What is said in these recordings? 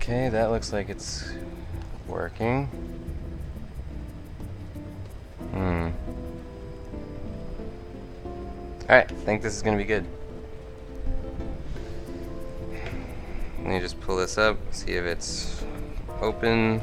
Okay, that looks like it's working. Alright, I think this is gonna be good. Let me just pull this up, see if it's open.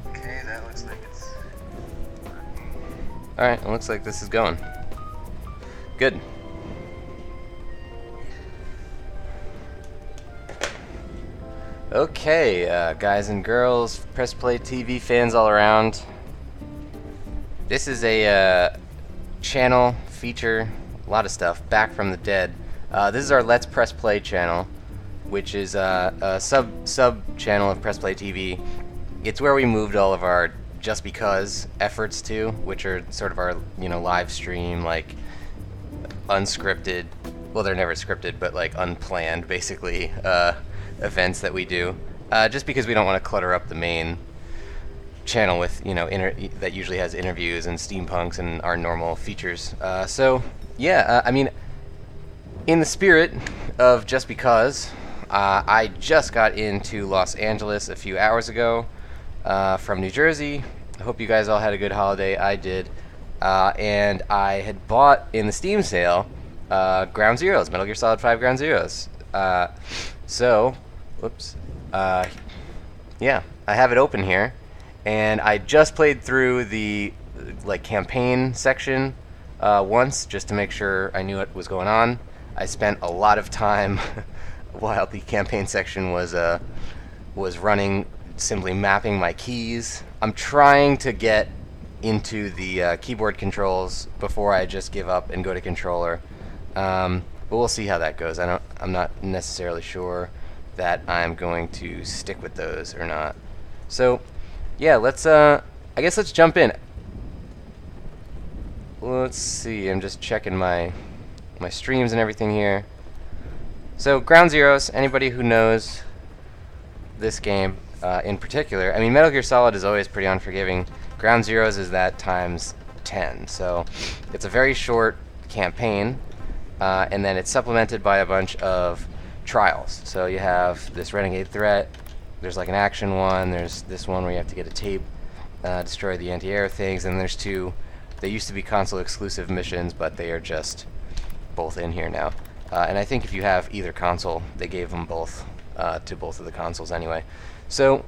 Okay, that looks like it's... Alright, it looks like this is going. Good. Okay, guys and girls, Press Play TV fans all around. This is a channel feature, a lot of stuff, back from the dead. This is our Let's Press Play channel, which is a sub channel of Press Play TV. It's where we moved all of our just because efforts to, which are sort of our live stream, like unscripted. Well, they're never scripted, but like unplanned, basically. Events that we do, just because we don't want to clutter up the main channel with that usually has interviews and steampunks and our normal features. So yeah, I mean, in the spirit of just because, I just got into Los Angeles a few hours ago from New Jersey. I hope you guys all had a good holiday. I did, and I had bought in the Steam sale Ground Zeroes, Metal Gear Solid 5 Ground Zeroes. So whoops. Yeah, I have it open here, and I just played through the campaign section once, just to make sure I knew what was going on. I spent a lot of time while the campaign section was running, simply mapping my keys. I'm trying to get into the keyboard controls before I just give up and go to controller. But we'll see how that goes. I'm not necessarily sure that I'm going to stick with those or not. So yeah, let's I guess let's jump in. Let's see, I'm just checking my streams and everything here. So Ground Zeroes, anybody who knows this game in particular, I mean, Metal Gear Solid is always pretty unforgiving. Ground Zeroes is that times 10. So it's a very short campaign, and then it's supplemented by a bunch of trials. So you have this Renegade Threat, there's like an action one, there's this one where you have to get a tape, destroy the anti-air things, and there's two. They used to be console exclusive missions, but they are just both in here now. And I think if you have either console, they gave them both to both of the consoles anyway. So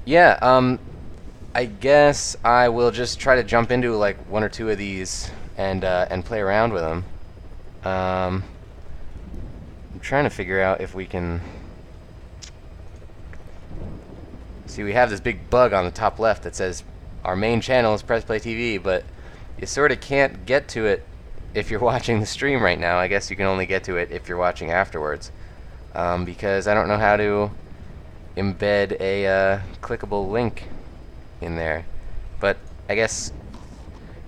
yeah, I guess I will just try to jump into like one or two of these and play around with them. I'm trying to figure out if we can see. We have this big bug on the top left that says our main channel is Press Play TV, but you sort of can't get to it if you're watching the stream right now. I guess you can only get to it if you're watching afterwards, because I don't know how to embed a clickable link in there. But I guess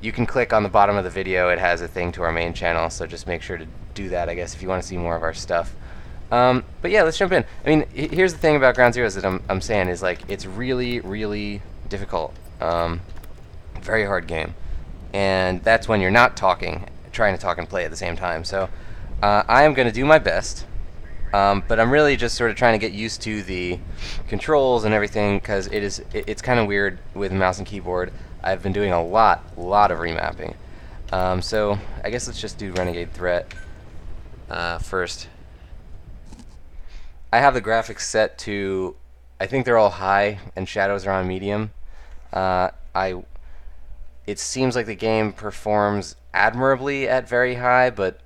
you can click on the bottom of the video. It has a thing to our main channel, so just make sure to do that, I guess, if you want to see more of our stuff. But yeah, let's jump in. I mean, here's the thing about Ground Zeroes that I'm saying is, like, it's really, really difficult. Very hard game. And that's when you're not trying to talk and play at the same time. So I am going to do my best. But I'm really just sort of trying to get used to the controls and everything, because it's kind of weird with mouse and keyboard. I've been doing a lot of remapping. So I guess let's just do Renegade Threat first. I have the graphics set to, I think they're all high and shadows are on medium. It seems like the game performs admirably at very high, but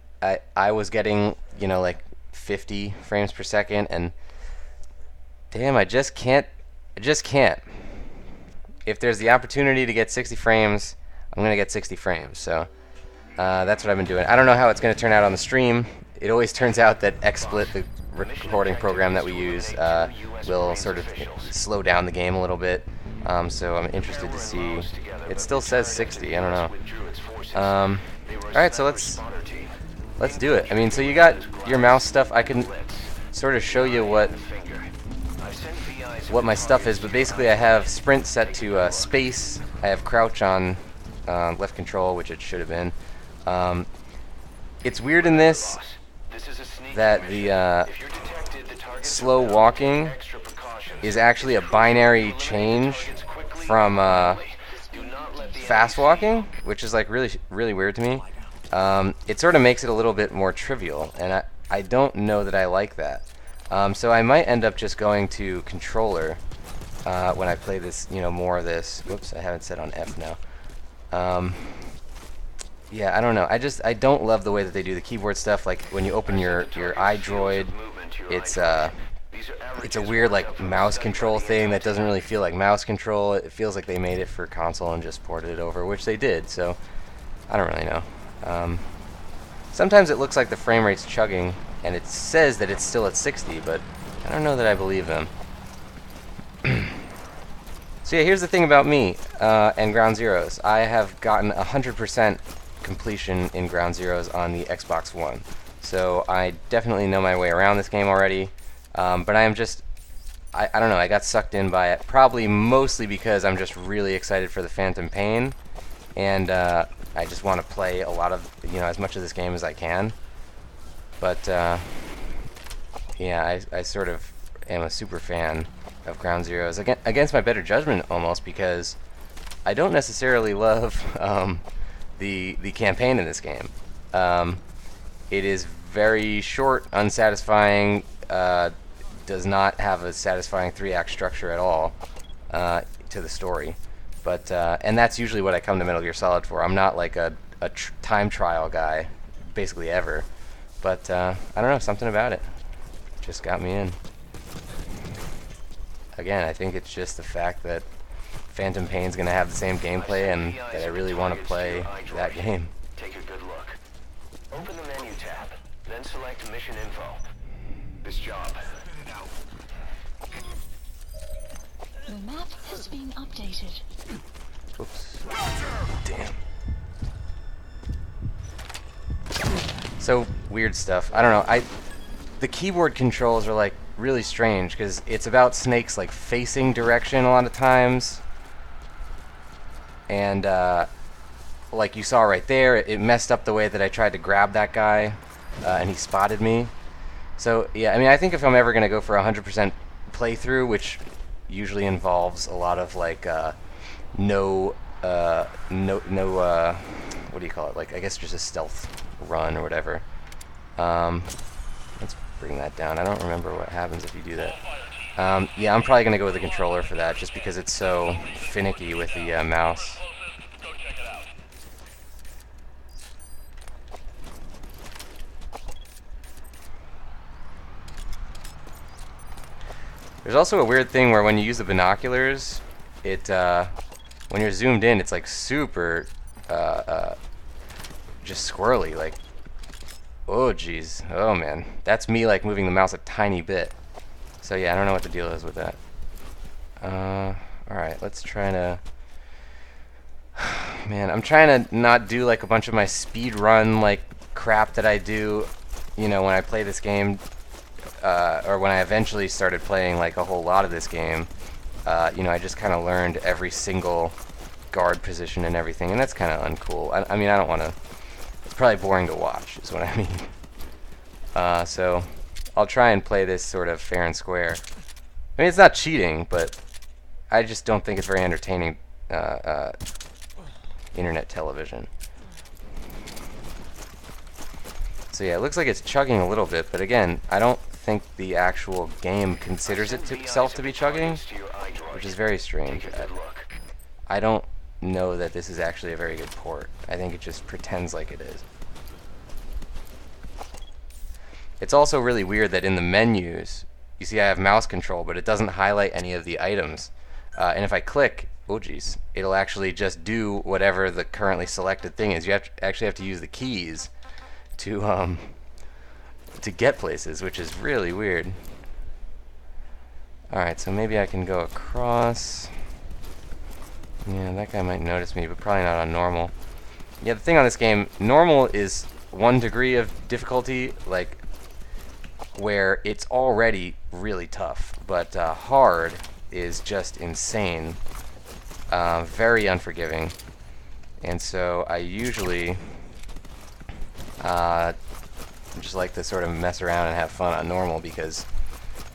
I was getting, like 50 frames per second, and damn, I just can't. If there's the opportunity to get 60 frames, I'm gonna get 60 frames. So that's what I've been doing. I don't know how it's gonna turn out on the stream. It always turns out that XSplit, the recording program that we use, will sort of slow down the game a little bit. So I'm interested to see. It still says 60. I don't know. All right, so let's do it. I mean, so you got your mouse stuff. I can sort of show you what what my stuff is, but basically I have sprint set to space. I have crouch on left control, which it should have been. It's weird in this that the slow walking is actually a binary change from fast walking, which is like really weird to me. It sort of makes it a little bit more trivial, and I don't know that I like that. So I might end up just going to controller when I play this, more of this. Whoops, I haven't set on F now. Yeah, I don't know. I don't love the way that they do the keyboard stuff. Like when you open your iDroid, it's a weird like mouse control thing that doesn't really feel like mouse control. It feels like they made it for console and just ported it over, which they did. So I don't really know. Sometimes it looks like the frame rate's chugging, and it says that it's still at 60, but I don't know that I believe them. So yeah, here's the thing about me and Ground Zeroes. I have gotten 100% completion in Ground Zeroes on the Xbox One. So I definitely know my way around this game already. But I am just, I don't know, I got sucked in by it, probably mostly because I'm just really excited for the Phantom Pain, and I just want to play a lot of, as much of this game as I can. But yeah, I sort of am a super fan of Ground Zeroes, against my better judgment almost, because I don't necessarily love the campaign in this game. It is very short, unsatisfying, does not have a satisfying 3-act structure at all to the story. But and that's usually what I come to Metal Gear Solid for. I'm not like a time trial guy, basically ever. But I don't know, something about it just got me in. Again, I think it's just the fact that Phantom Pain's gonna have the same gameplay, and that I really want to play that game. Take a good look. Open the menu tab, then select mission info. This job. The map has been updated. Oops. Damn. So weird stuff. I don't know. The keyboard controls are like really strange because it's about Snake's like facing direction a lot of times, and like you saw right there, it messed up the way that I tried to grab that guy, and he spotted me. So yeah, I mean, I think if I'm ever gonna go for 100% playthrough, which usually involves a lot of like no what do you call it? Like, I guess just a stealth run or whatever. Let's bring that down. I don't remember what happens if you do that. Yeah, I'm probably gonna go with the controller for that, just because it's so finicky with the mouse. There's also a weird thing where when you use the binoculars, it when you're zoomed in, it's like super just squirrely. Like, oh geez, oh man, that's me like moving the mouse a tiny bit. So yeah, I don't know what the deal is with that. All right, let's try to. Man, I'm trying to not do like a bunch of my speed run like crap that I do, when I play this game. Or when I eventually started playing like a whole lot of this game, I just kind of learned every single guard position and everything, and that's kind of uncool. I mean, I don't want to. It's probably boring to watch, is what I mean. So I'll try and play this sort of fair and square. I mean, it's not cheating, but I just don't think it's very entertaining internet television. So yeah, it looks like it's chugging a little bit, but again, I don't think the actual game considers itself to be chugging, which is very strange. I don't know that this is actually a very good port. I think it just pretends like it is. It's also really weird that in the menus, you see I have mouse control, but it doesn't highlight any of the items. And if I click, oh geez, it'll actually just do whatever the currently selected thing is. You actually have to use the keys to get places, which is really weird. Alright, so maybe I can go across. Yeah, that guy might notice me, but probably not on normal. Yeah, the thing on this game, normal is 1 degree of difficulty. Like, where it's already really tough, but hard is just insane, very unforgiving, and so I usually just like to sort of mess around and have fun on normal because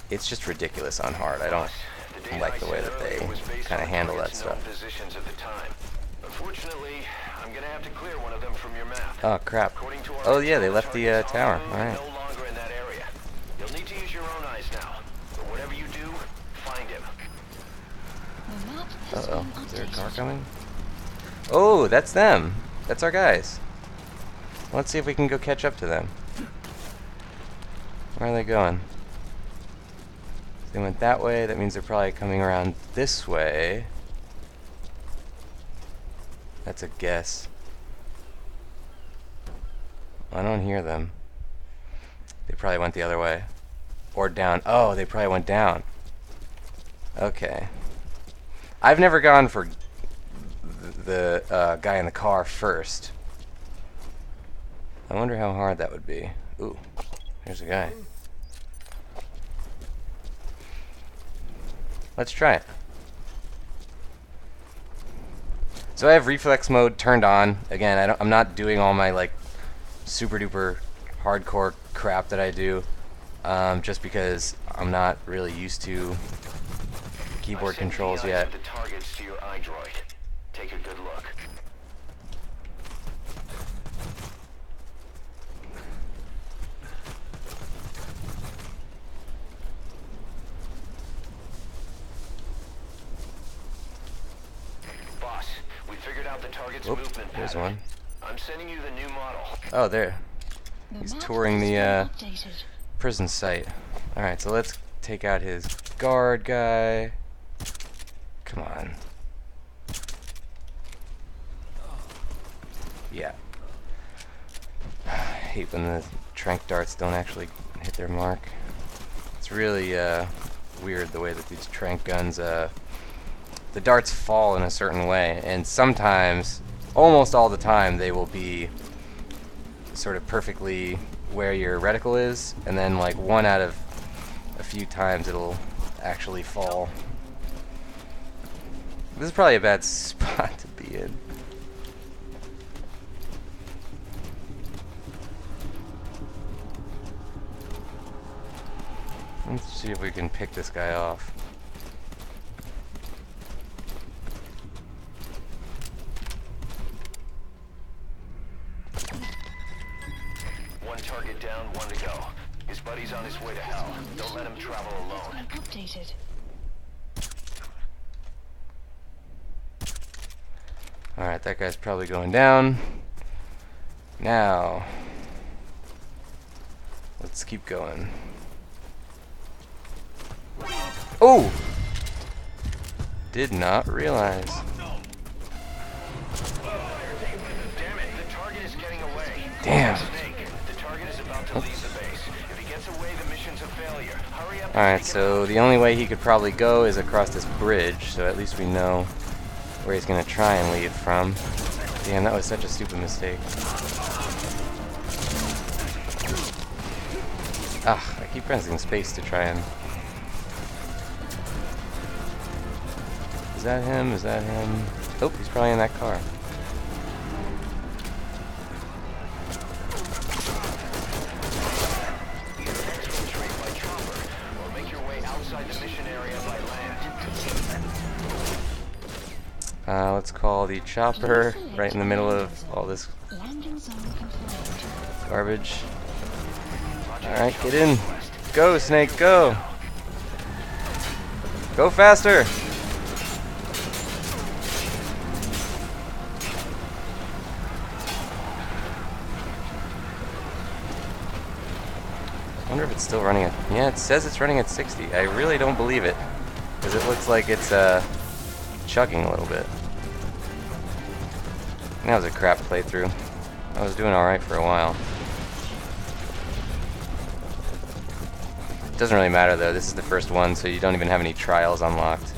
it's just ridiculous on hard. I don't like the way that they kind of handle that stuff. Unfortunately, I'm gonna have to clear one of them from your map. Oh crap. Oh yeah, they left the tower. Alright. No longer in that area. You'll need to use your own eyes now. But whatever you do, find him. The map has Uh-oh. been Is there a updated. car coming? Oh, that's them. That's our guys. Let's see if we can go catch up to them. Where are they going? They went that way. That means they're probably coming around this way. That's a guess. I don't hear them. They probably went the other way. Or down. Oh, they probably went down. Okay. I've never gone for the guy in the car first. I wonder how hard that would be. Ooh, there's a guy. Let's try it. So I have reflex mode turned on. Again, I'm not doing all my like super duper hardcore crap that I do, just because I'm not really used to keyboard controls yet. The targets to your iDroid. Take a good look. Boss, we figured out the target's Whoop, movement there's pattern. one. I'm sending you the new model. Oh, there. The He's map touring has the been updated. prison site. Alright, so let's take out his guard guy. Come on. Yeah. I hate when the tranq darts don't actually hit their mark. It's really weird the way that these tranq guns, the darts fall in a certain way, and sometimes, almost all the time, they will be sort of perfectly where your reticle is, and then like one out of a few times it'll actually fall. This is probably a bad spot to be in. Let's see if we can pick this guy off. One target down, one to go. His buddy's on his way to hell. Don't let him travel alone. Updated. Alright, that guy's probably going down. Now, let's keep going. Oh! Did not realize. Damn it, the target is getting away. Damn. Snake, the target is about to leave the base. If he gets away, the mission's a failure. Hurry up. Alright, so the only way he could probably go is across this bridge, so at least we know where he's gonna try and leave from. Damn, that was such a stupid mistake. Ah, I keep pressing space to try and... Is that him? Is that him? Oh, he's probably in that car. Let's call the chopper right in the middle of all this Landing zone confirmed. garbage. Alright, get in. Go, Snake, go! Go faster! I wonder if it's still running at... Yeah, it says it's running at 60. I really don't believe it. Because it looks like it's chugging a little bit. That was a crap playthrough. I was doing alright for a while. It doesn't really matter though, this is the first one, so you don't even have any trials unlocked.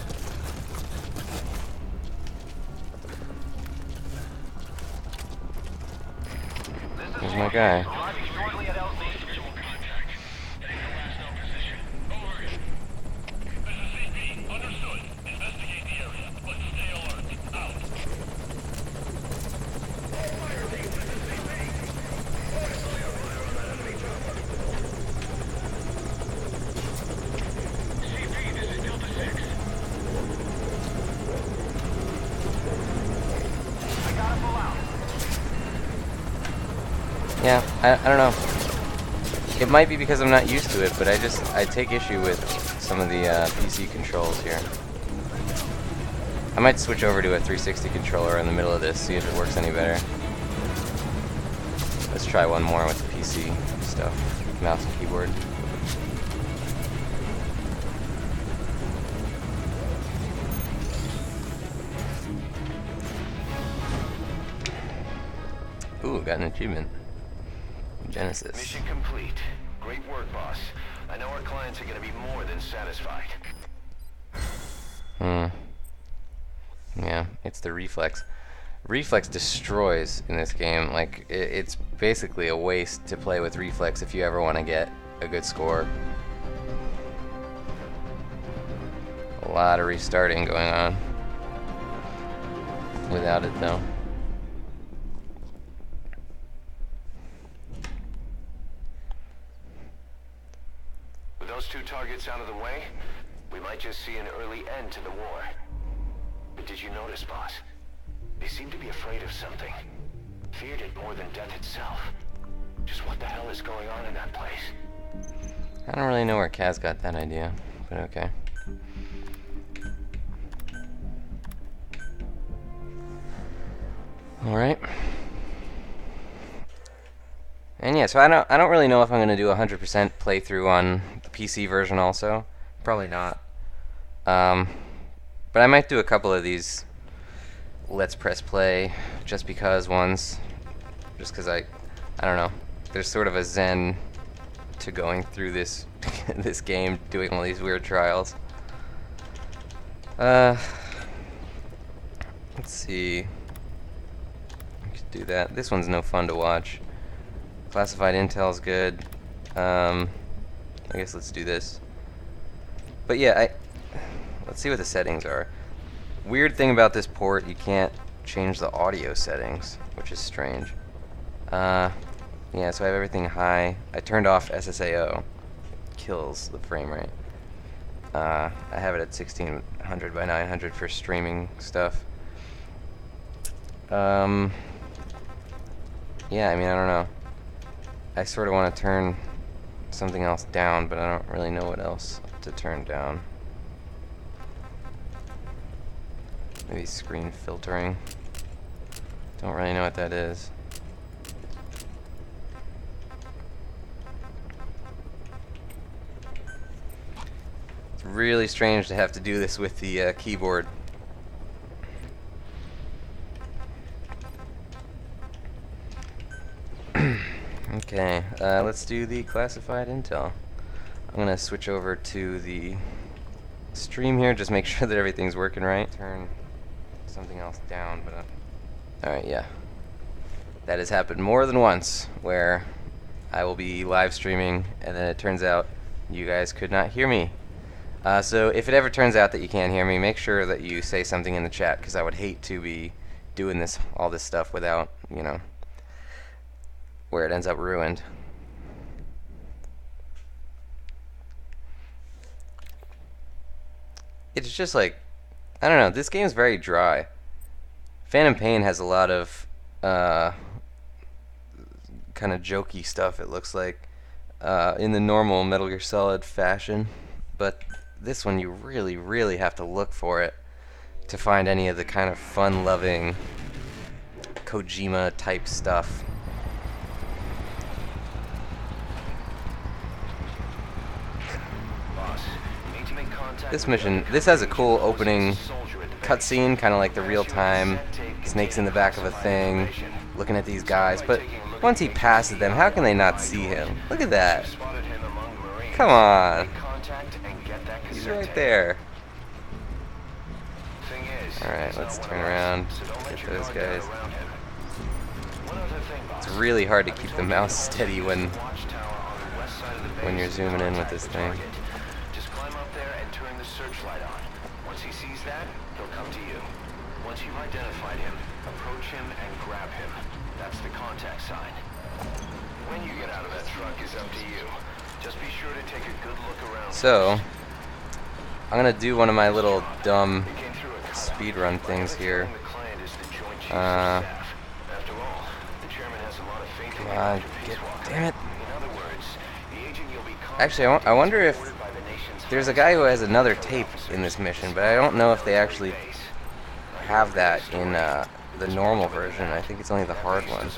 There's my guy. Yeah, I don't know. It might be because I'm not used to it, but I take issue with some of the PC controls here. I might switch over to a 360 controller in the middle of this, see if it works any better. Let's try one more with the PC stuff, mouse and keyboard. Ooh, got an achievement. Genesis. Mission complete. Great work, boss. I know our clients are going to be more than satisfied. Yeah, it's the reflex. Reflex destroys in this game. Like, it's basically a waste to play with reflex if you ever want to get a good score. A lot of restarting going on without it, though. With those two targets out of the way, we might just see an early end to the war. But did you notice, boss? They seem to be afraid of something. Feared it more than death itself. Just what the hell is going on in that place? I don't really know where Kaz got that idea, but okay. Alright. And yeah, so I don't really know if I'm gonna do 100% playthrough on the PC version also. Probably not. But I might do a couple of these Let's Press Play just because ones. Just because I don't know. There's sort of a zen to going through this this game, doing all these weird trials. Let's see. I could do that. This one's no fun to watch. Classified intel's good. I guess let's do this. But yeah, let's see what the settings are. Weird thing about this port, you can't change the audio settings, which is strange. Yeah, so I have everything high. I turned off SSAO. Kills the frame rate. I have it at 1600 by 900 for streaming stuff. Yeah, I mean, I don't know. I sort of want to turn something else down, but I don't really know what else to turn down. Maybe screen filtering. Don't really know what that is. It's really strange to have to do this with the keyboard. Okay, let's do the classified intel. I'm gonna switch over to the stream here, just make sure that everything's working right. Turn something else down, but alright, yeah. That has happened more than once, where I will be live streaming, and then it turns out you guys could not hear me. So if it ever turns out that you can't hear me, make sure that you say something in the chat, because I would hate to be doing all this stuff without, you know, where it ends up ruined. It's just like, I don't know, this game is very dry. Phantom Pain has a lot of kind of jokey stuff, it looks like, in the normal Metal Gear Solid fashion, but this one you really, really have to look for it to find any of the kind of fun-loving Kojima type stuff. This mission, this has a cool opening cutscene, kind of like the real-time snakes in the back of a thing, looking at these guys, but once he passes them, how can they not see him? Look at that. Come on. He's right there. Alright, let's turn around, get those guys. It's really hard to keep the mouse steady when you're zooming in with this thing. Searchlight on. Once he sees that, he'll come to you. Once you've identified him, approach him and grab him. That's the contact sign. When you get out of that truck is up to you. Just be sure to take a good look around. So, I'm gonna do one of my little dumb speedrun Come on, damn it. In other words, the agent you'll be Actually, I wonder if there's a guy who has another tape in this mission, but I don't know if they actually have that in the normal version. I think it's only the hard one.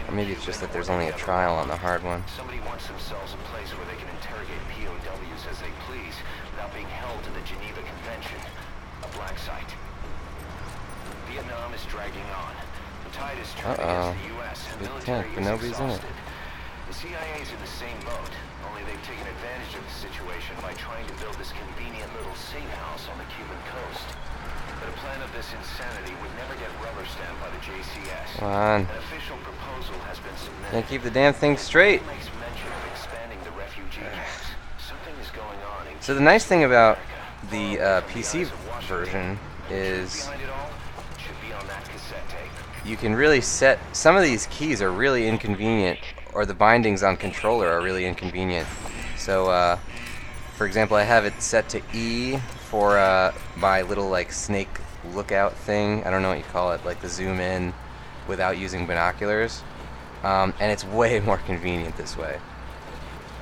Or maybe it's just that there's only a trial on the hard one. Somebody wants themselves a place where they can interrogate POWs as they please without being held to the Geneva Convention. A black site. Vietnam is dragging on. The tide is turning against the U.S. and Big military tank, but is nobody's in it. exhausted. The CIA's in the same boat, only they've taken advantage of the situation by trying to build this convenient little safe house on the Cuban coast. But a plan of this insanity would never get rubber stamped by the JCS. Come on. An official proposal has been submitted. Can't keep the damn thing straight. It makes mention of expanding the refugee camps. Something is going on in So the nice thing about the PC version is behind it all should be on that cassette tape. you can really set, some of these keys are really inconvenient, or the bindings on controller are really inconvenient. So for example, I have it set to E for my little like snake lookout thing. I don't know what you call it, like the zoom in without using binoculars. And it's way more convenient this way,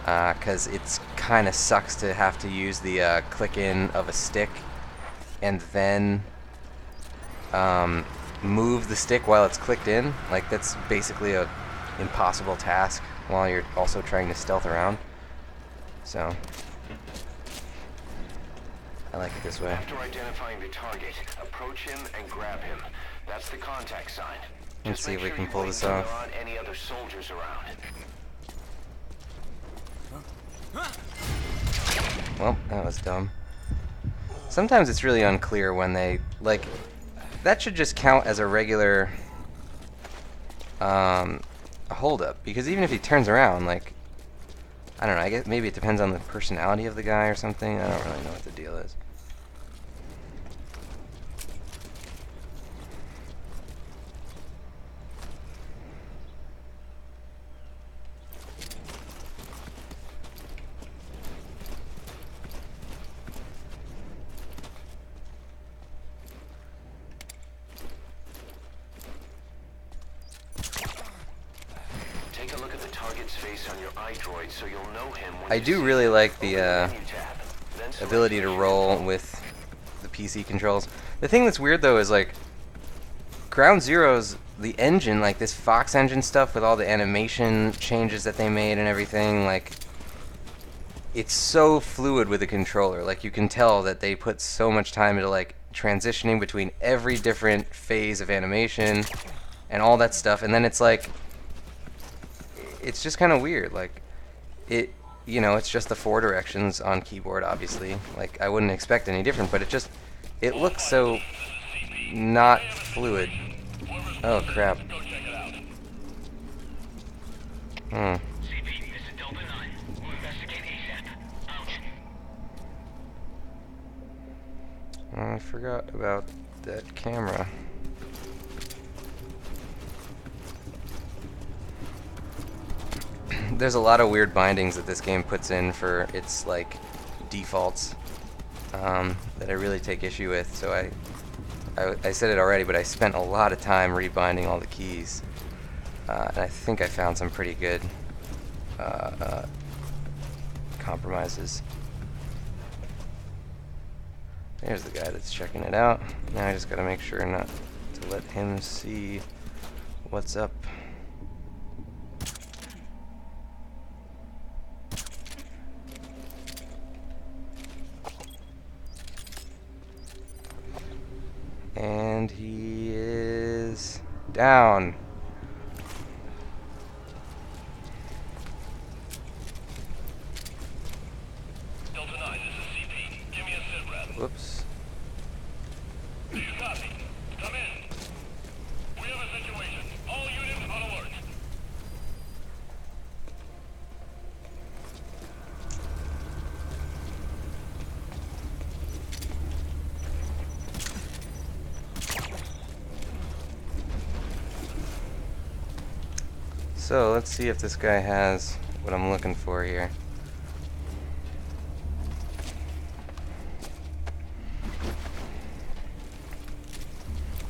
because it's kind of sucks to have to use the click in of a stick and then move the stick while it's clicked in. Like, that's basically a impossible task while you're also trying to stealth around. So I like it this way. After identifying the target, approach him and grab him. That's the contact sign. Let's Just see make if we sure can you pull wait this till there off. aren't any other soldiers around. Well, that was dumb. Sometimes it's really unclear when they, like, that should just count as a regular holdup, because even if he turns around, like, I don't know, I guess maybe it depends on the personality of the guy or something. I don't really know what the deal is. Take a look at the target's face on your iDroid so you'll know him when I you do see really him. like Open the menu tab, then select ability to mission roll mode. with the PC controls. The thing that's weird though is, like, Ground Zero's, the engine, like this Fox engine stuff with all the animation changes that they made and everything, like, it's so fluid with the controller. Like, you can tell that they put so much time into, like, transitioning between every different phase of animation and all that stuff, and then it's like, it's just kind of weird. Like, it, you know, it's just the 4 directions on keyboard, obviously. Like, I wouldn't expect any different, but it looks so not fluid. Oh crap. Hmm. I forgot about that camera. There's a lot of weird bindings that this game puts in for its, like, defaults that I really take issue with. So I said it already, but I spent a lot of time rebinding all the keys, and I think I found some pretty good compromises. There's the guy that's checking it out. Now I just gotta make sure not to let him see what's up. And he is down. Delta 9, this is CP. Give me a sit rep. Whoops. Do you copy? Come in. We have a situation. All units on alert. So let's see if this guy has what I'm looking for here.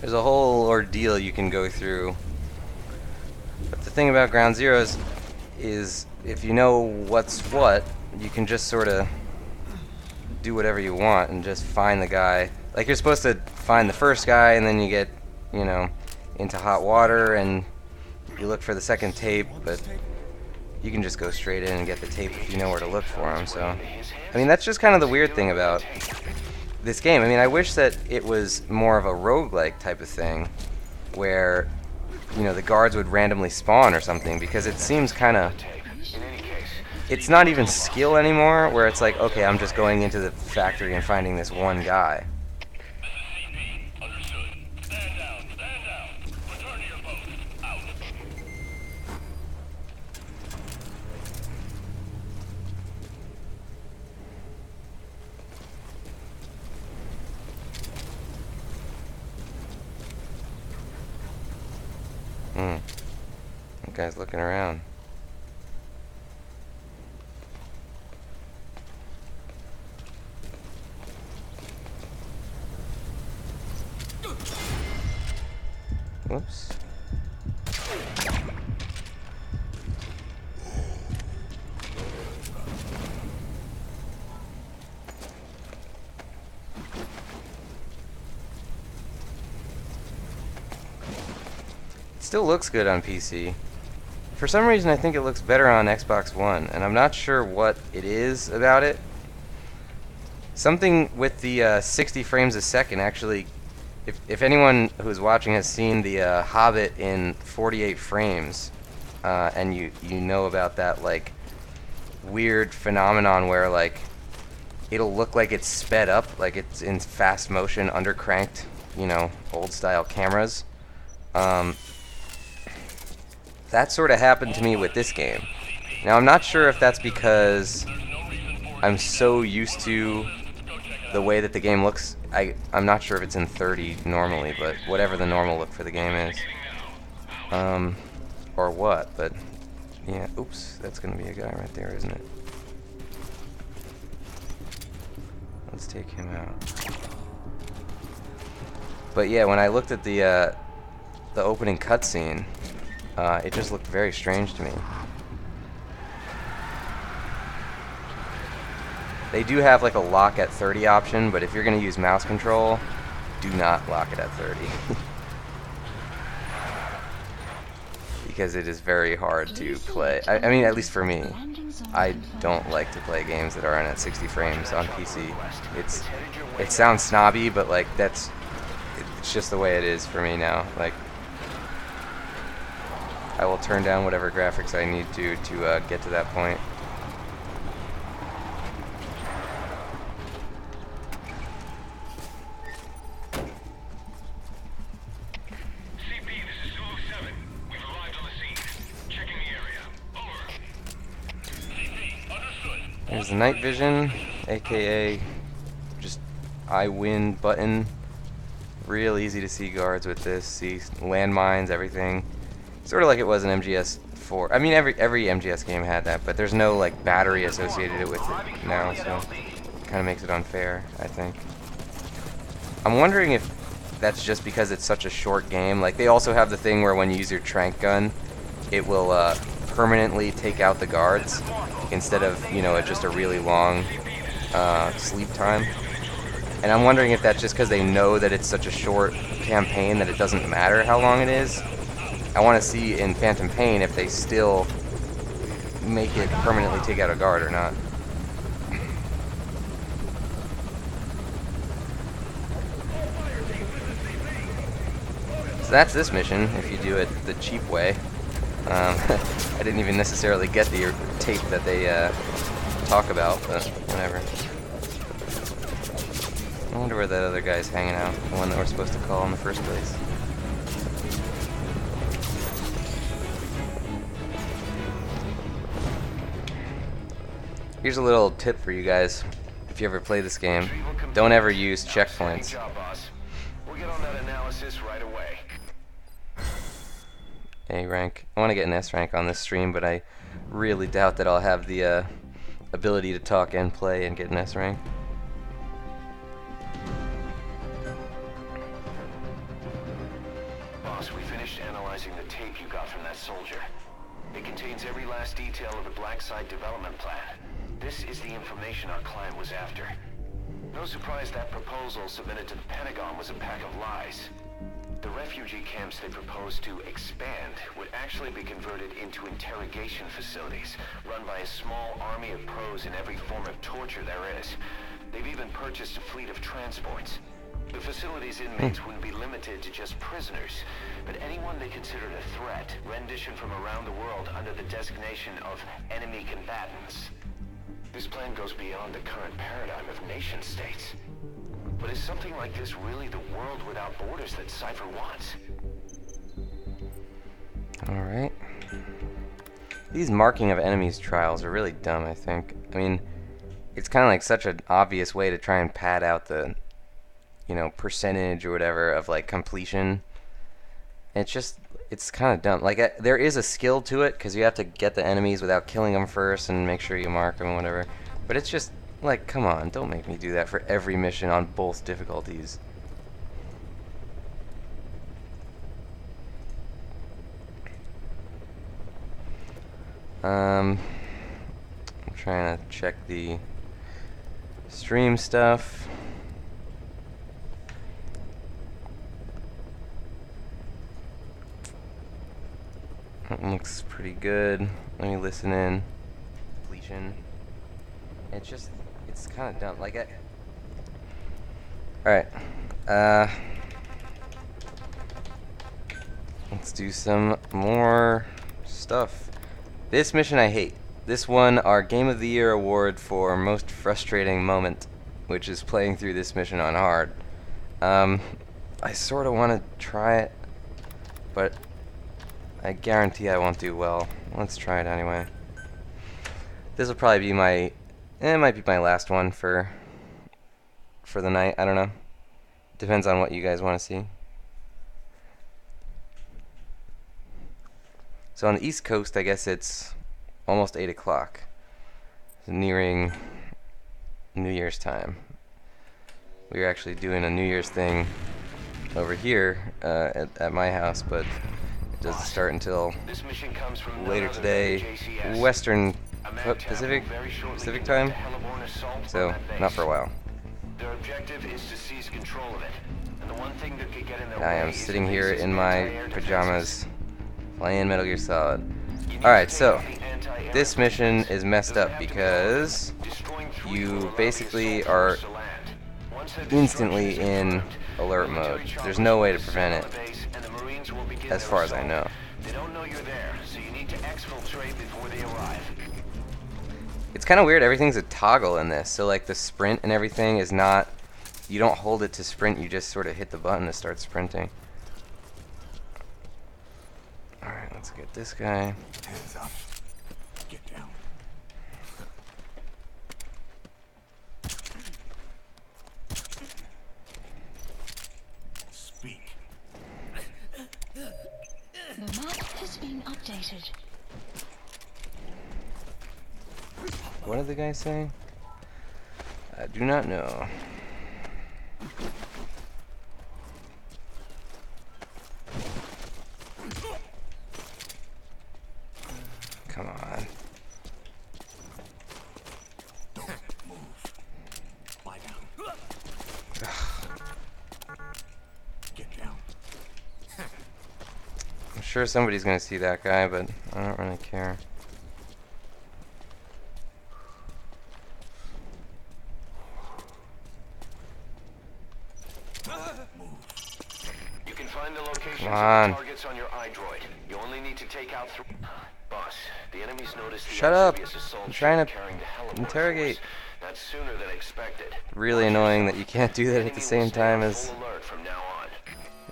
There's a whole ordeal you can go through. But the thing about Ground Zeroes is if you know what's what, you can just sort of do whatever you want and just find the guy. Like, you're supposed to find the first guy, and then you get, you know, into hot water, and you look for the second tape, but you can just go straight in and get the tape if you know where to look for him. So, I mean, that's just kind of the weird thing about this game. I mean, I wish that it was more of a roguelike type of thing, where, you know, the guards would randomly spawn or something, because it seems kind of... It's not even skill anymore, where it's like, okay, I'm just going into the factory and finding this one guy. That guy's looking around. Whoops. Still looks good on PC. For some reason, I think it looks better on Xbox One, and I'm not sure what it is about it. Something with the 60 frames a second actually. If anyone who's watching has seen the Hobbit in 48 frames, and you know about that like weird phenomenon where like it'll look like it's sped up, like it's in fast motion, undercranked, you know, old style cameras. That sort of happened to me with this game. Now, I'm not sure if that's because I'm so used to the way that the game looks. I'm not sure if it's in 30 normally, but whatever the normal look for the game is. Or what, but yeah, oops, that's gonna be a guy right there, isn't it? Let's take him out. But yeah, when I looked at the opening cutscene, it just looked very strange to me. They do have like a lock at 30 option, but if you're going to use mouse control, do not lock it at 30. Because it is very hard to play. I mean, at least for me. I don't like to play games that aren't at 60 frames on PC. It sounds snobby, but like it's just the way it is for me now. Like, I will turn down whatever graphics I need to get to that point. There's the night vision, aka just I win button. Real easy to see guards with this. See landmines, everything. Sort of like it was in MGS4. I mean, every MGS game had that, but there's no like battery associated with it now, so it kind of makes it unfair, I think. I'm wondering if that's just because it's such a short game. Like, they also have the thing where when you use your tranq gun, it will permanently take out the guards instead of, you know, just a really long sleep time. And I'm wondering if that's just because they know that it's such a short campaign that it doesn't matter how long it is. I want to see in Phantom Pain if they still make it permanently take out a guard or not. So that's this mission, if you do it the cheap way. I didn't even necessarily get the tape that they talk about, but whatever. I wonder where that other guy's hanging out, the one that we're supposed to call in the first place. Here's a little tip for you guys, if you ever play this game. Don't ever use checkpoints. We'll get on that analysis right away. A rank. I want to get an S rank on this stream, but I really doubt that I'll have the ability to talk and play and get an S rank. Boss, we finished analyzing the tape you got from that soldier. It contains every last detail of the Black Site development plan. This is the information our client was after. No surprise that proposal submitted to the Pentagon was a pack of lies. The refugee camps they proposed to expand would actually be converted into interrogation facilities, run by a small army of pros in every form of torture there is. They've even purchased a fleet of transports. The facility's inmates wouldn't be limited to just prisoners, but anyone they considered a threat, rendition from around the world under the designation of enemy combatants. This plan goes beyond the current paradigm of nation-states. But is something like this really the world without borders that Cypher wants? Alright. These marking of enemies trials are really dumb, I think. I mean, it's kind of like such an obvious way to try and pad out the, you know, percentage or whatever of like completion. It's kind of dumb. Like, there is a skill to it because you have to get the enemies without killing them first and make sure you mark them and whatever. But it's just like, come on, don't make me do that for every mission on both difficulties. I'm trying to check the stream stuff. That looks pretty good. Let me listen in. Completion. It's kind of dumb. Like, alright. Let's do some more stuff. This mission I hate. This won our Game of the Year award for most frustrating moment, which is playing through this mission on hard. I sort of want to try it, but I guarantee I won't do well. Let's try it anyway. This will probably be my, it might be my last one for the night. I don't know. Depends on what you guys want to see. So on the East Coast, I guess it's almost 8 o'clock. It's nearing New Year's time. We were actually doing a New Year's thing over here at my house, but it doesn't start until later today, Western Pacific time, so not for a while. Their objective is to seize control of it. And the one thing that could get in their I am way is sitting the here base's in my anti-air pajamas playing Metal Gear Solid. defenses. You need Alright, to so take out the anti-air this mission defenses. is messed They'll up have to be because close, destroying three will you allow the basically assault are force to land. Once the instantly destruction is in confirmed, alert military mode. choppers There's no way will to descend prevent on it, the base, and the Marines will begin as their far as I assault. know. They don't know you're there, so you need to exfiltrate before they arrive. It's kind of weird, everything's a toggle in this, so like the sprint and everything is not, you don't hold it to sprint, you just sort of hit the button to start sprinting. Alright, let's get this guy. Hands up. Get down. Speak. The map has been updated. What did the guy say? I do not know. Come on. Don't move. Lie down. Get down. I'm sure somebody's gonna see that guy, but I don't really care. You can find the locations Come of on. the targets on your iDroid. You only need to take out three. Boss, the enemies noticed the Shut up. amphibious assault I'm trying ship to carrying the Hellborn interrogate. force. That's sooner than expected. Really Watch annoying yourself. that you can't do that at Enemy the will same stay time on as full alert from now on.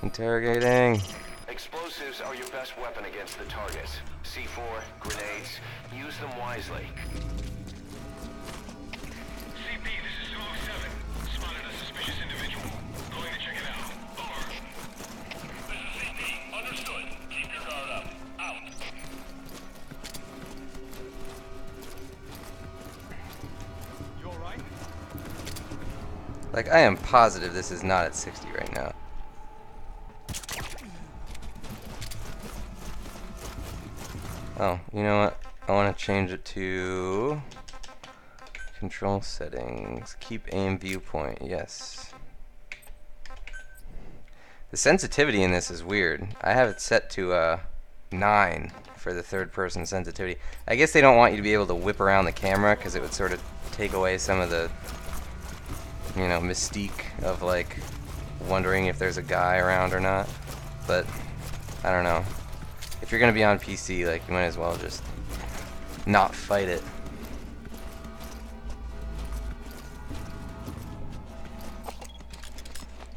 interrogating. Explosives are your best weapon against the targets. C4, grenades, use them wisely. CP, this is 207. Spotted a suspicious individual. Going to check it out. Over. This is CP. Understood. Keep your guard up. Out. You alright? Like, I am positive this is not at 60 right now. Oh, you know what? I want to change it to control settings. Keep aim viewpoint. Yes. The sensitivity in this is weird. I have it set to 9 for the third person sensitivity. I guess they don't want you to be able to whip around the camera because it would sort of take away some of the, you know, mystique of like wondering if there's a guy around or not. But I don't know. If you're gonna be on PC, like, you might as well just not fight it.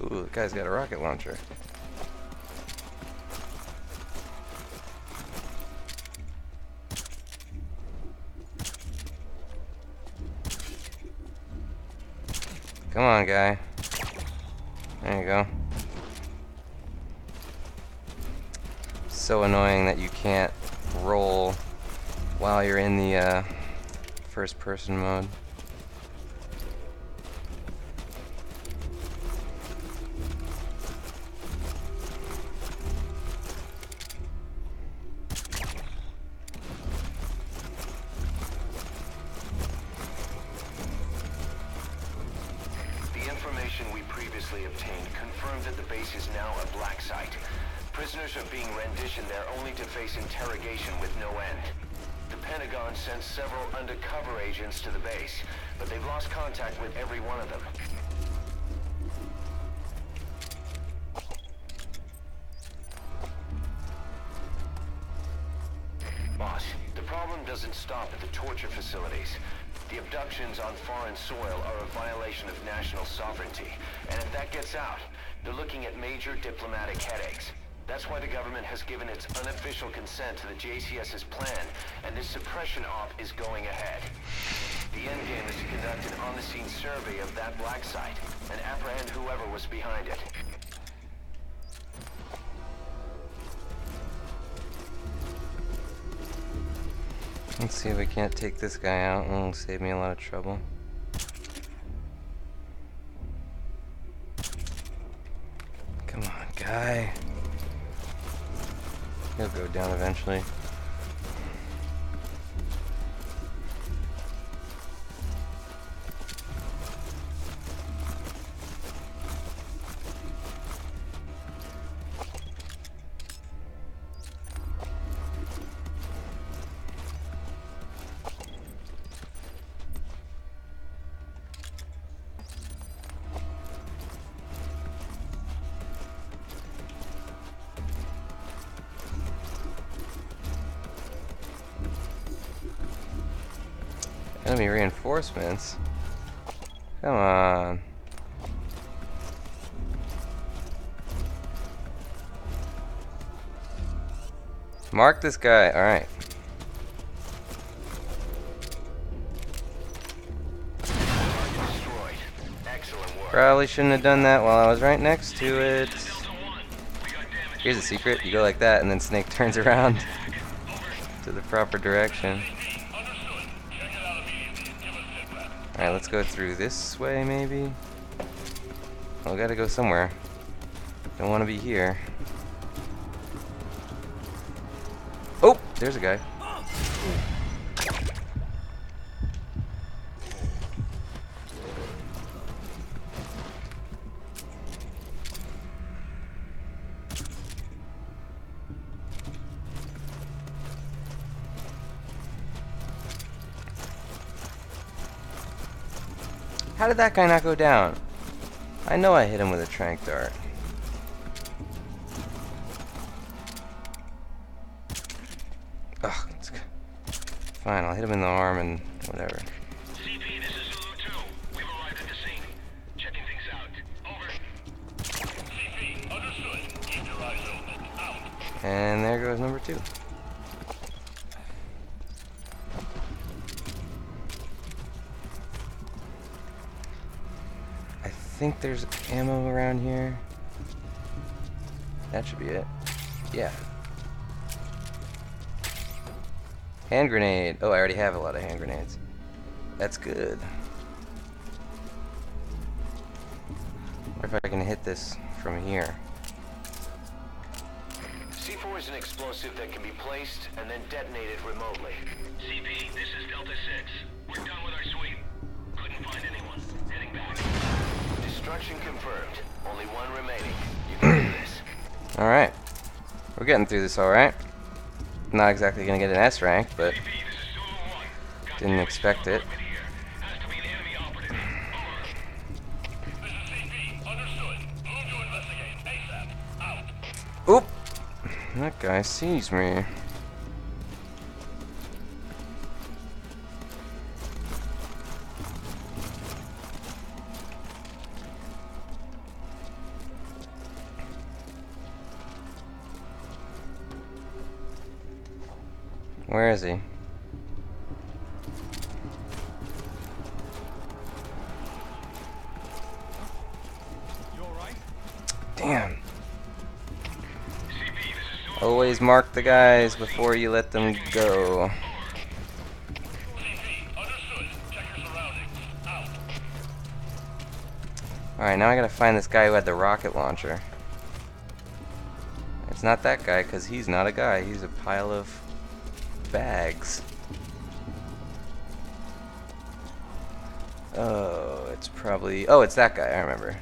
Ooh, the guy's got a rocket launcher. Come on, guy. There you go. So annoying that you can't roll while you're in the first person mode. The information we previously obtained confirmed that the base is now a black site. Prisoners are being renditioned there only to face interrogation with no end. The Pentagon sent several undercover agents to the base, but they've lost contact with every one of them. Boss, the problem doesn't stop at the torture facilities. The abductions on foreign soil are a violation of national sovereignty, and if that gets out, they're looking at major diplomatic headaches. That's why the government has given its unofficial consent to the JCS's plan, and this suppression op is going ahead. The endgame is to conduct an on-the-scene survey of that black site and apprehend whoever was behind it. Let's see if I can't take this guy out. It'll save me a lot of trouble. Come on, guy. He'll go down eventually. Enemy reinforcements? Come on. Mark this guy. Alright. Destroyed. Excellent work. Probably shouldn't have done that while I was right next to it. Here's a secret. You go like that and then Snake turns around to the proper direction. Alright, let's go through this way, maybe? Well, we gotta go somewhere. Don't want to be here. Oh! There's a guy. How did that guy not go down? I know I hit him with a tranq dart. Ugh, it's fine, I'll hit him in the arm and whatever. CP, this is Zulu 2. We've arrived at the scene. Checking things out. Over. CP, understood. Keep your eyes open. Out. And there goes number 2. I think there's ammo around here. That should be it. Yeah. Hand grenade. Oh, I already have a lot of hand grenades. That's good. What if I can hit this from here? C4 is an explosive that can be placed and then detonated remotely. CP, this is Delta 6. We're done with our sweep. Couldn't find anyone. Heading back. Destruction confirmed. Only one remaining. You can do this. Alright. We're getting through this alright. Not exactly gonna get an S rank, but CP, this is Zulu 1. Got didn't damage expect to it. equipment here. Has to be an enemy operative. Over. This is CP. Understood. Move to investigate. ASAP. Out. Oop! That guy sees me. Where is he? Damn. Always mark the guys before you let them go. Alright, now I gotta find this guy who had the rocket launcher. It's not that guy, because he's not a guy. He's a pile of bags. Oh, it's probably... Oh, it's that guy, I remember.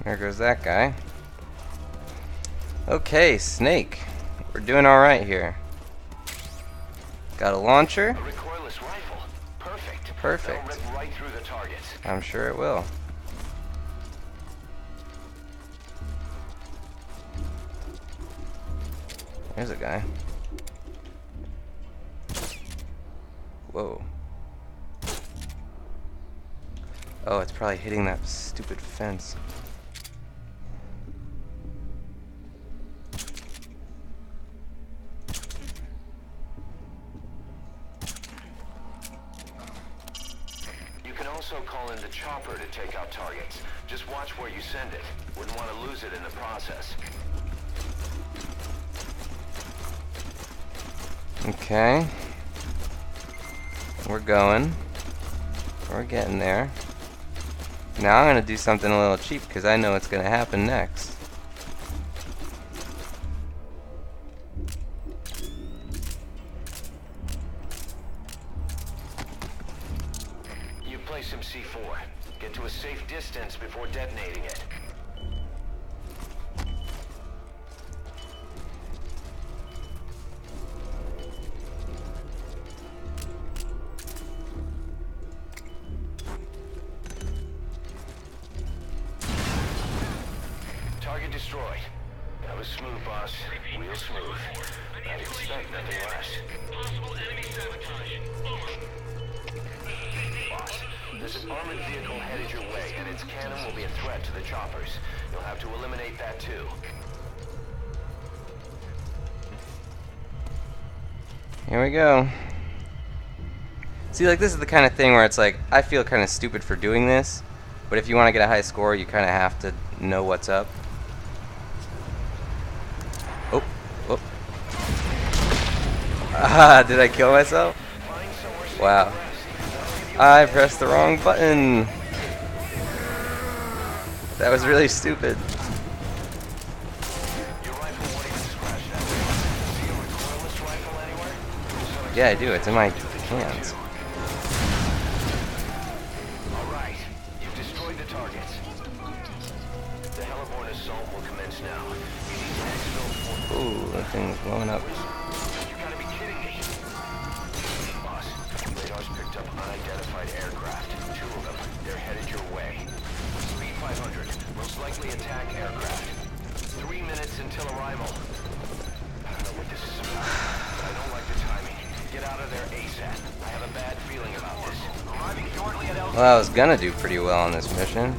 There goes that guy. Okay, Snake. We're doing alright here. Got a launcher? A recoilless rifle. Perfect. Perfect. That'll rip right through the targets. I'm sure it will. There's a guy. Whoa. Oh, it's probably hitting that stupid fence. You can also call in the chopper to take out targets. Just watch where you send it. Wouldn't want to lose it in the process. Okay. We're going. We're getting there. Now I'm going to do something a little cheap because I know what's going to happen next. You place some C4. Get to a safe distance before detonating it. Target destroyed. That was smooth, boss. Real smooth. I'd expect nothing less. Possible enemy sabotage. Over. Boss, there's an armored vehicle headed your way, and its cannon will be a threat to the choppers. You'll have to eliminate that too. Here we go. See, like, this is the kind of thing where it's like, I feel kind of stupid for doing this, but if you want to get a high score, you kind of have to know what's up. Oh, oh. Ah, did I kill myself? Wow. I pressed the wrong button. That was really stupid. Your rifle won't even scratch that. See a recoilless rifle anywhere? Yeah, I do. It's in my hands. Alright, you've destroyed the targets. The heliborne assault will commence now. You need to exfil for... Ooh, that thing's blowing up. You gotta be kidding me. Boss, radar's picked up unidentified aircraft. 2 of them. They're headed your way. Speed 500. Most likely attack aircraft. 3 minutes until arrival. I don't know what this is about, but I don't like the timing. Get out of there ASAP. I have a bad feeling about this. Arriving shortly at El... Well, I was gonna do pretty well on this mission.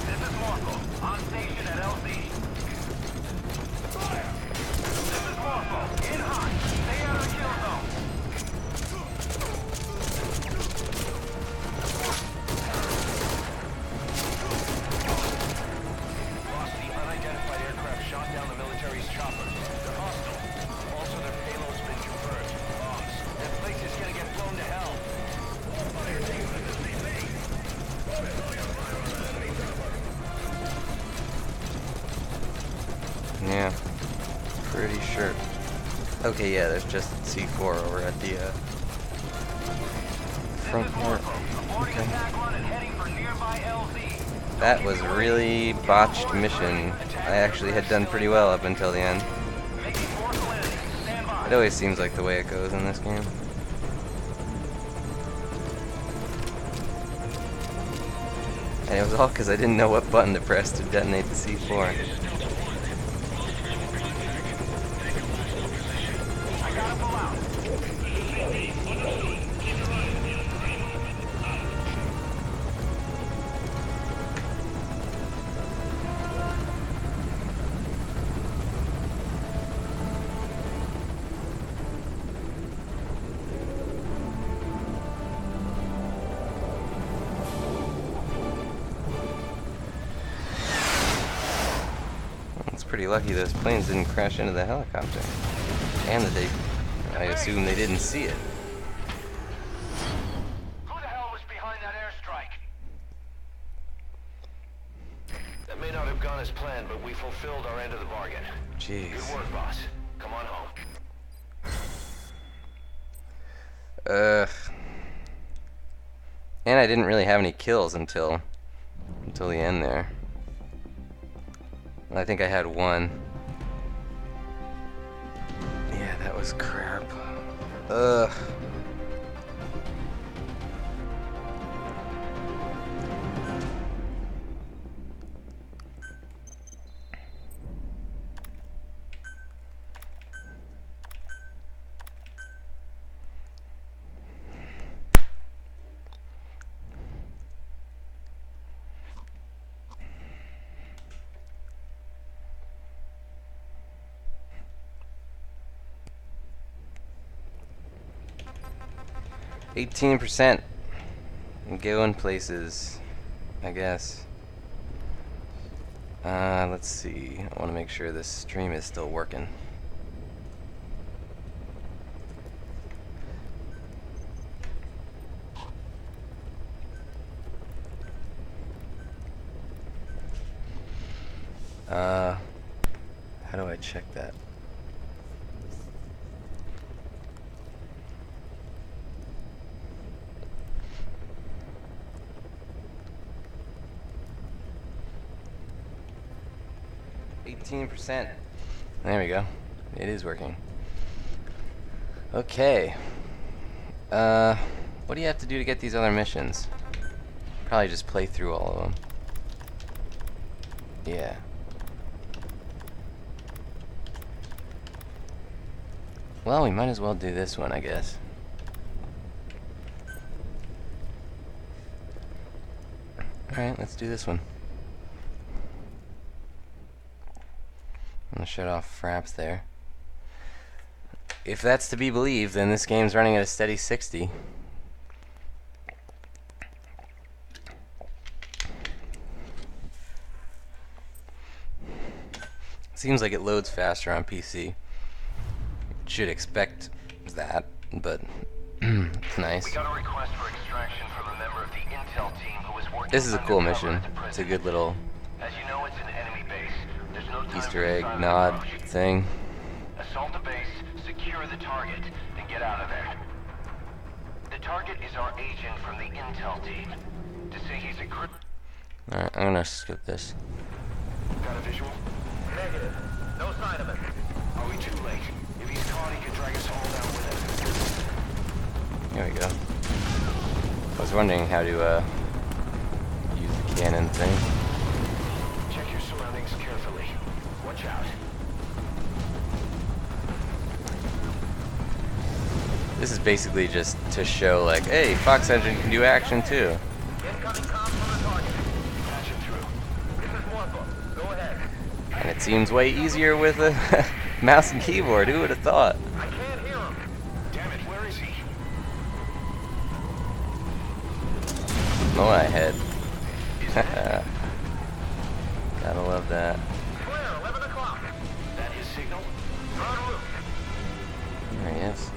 This is Marco. Okay, yeah, there's just C4 over at the front part. Okay. That was a really botched mission. I actually had done pretty well up until the end. It always seems like the way it goes in this game. And it was all because I didn't know what button to press to detonate the C4. 's pretty lucky those planes didn't crash into the helicopter. And that I assume they didn't see it. Who the hell was behind that airstrike? That may not have gone as planned, but we fulfilled our end of the bargain. Jeez. Good work, boss. Come on home. And I didn't really have any kills until the end there. I think I had one. Yeah, that was crap. Ugh. %. Going places, I guess. Let's see. I want to make sure this stream is still working. How do I check that? %. There we go. It is working. Okay. What do you have to do to get these other missions? Probably just play through all of them. Yeah. Well, we might as well do this one, I guess. Alright, let's do this one. I'm gonna shut off fraps there. If that's to be believed, then this game's running at a steady 60. Seems like it loads faster on PC. Should expect that, but it's nice. We got a request for extraction from a member of the intel team who was working. This is a cool undercover mission. at the It's a prison. good little As you know, it's an enemy base. There's no time Easter for egg silent nod approach. thing. Assault the base, secure the target, and get out of there. The target is our agent from the intel team. To say he's a Alright, I'm gonna skip this. Got a visual? Negative. No sign of it. Are we too late? If he's caught, he can drag us all down with him. Here we go. I was wondering how to use the cannon thing. Check your surroundings carefully. Watch out. This is basically just to show, like, hey, Fox Engine can do action too. Incoming comms from the target. Patching through. This is Morpho. Go ahead. And it seems way easier with a mouse and keyboard. Who would have thought? I can't hear him. Damn it, where is he? Oh, I had. Gotta love that. Clear, 11 o'clock. That his signal? En route. There he is.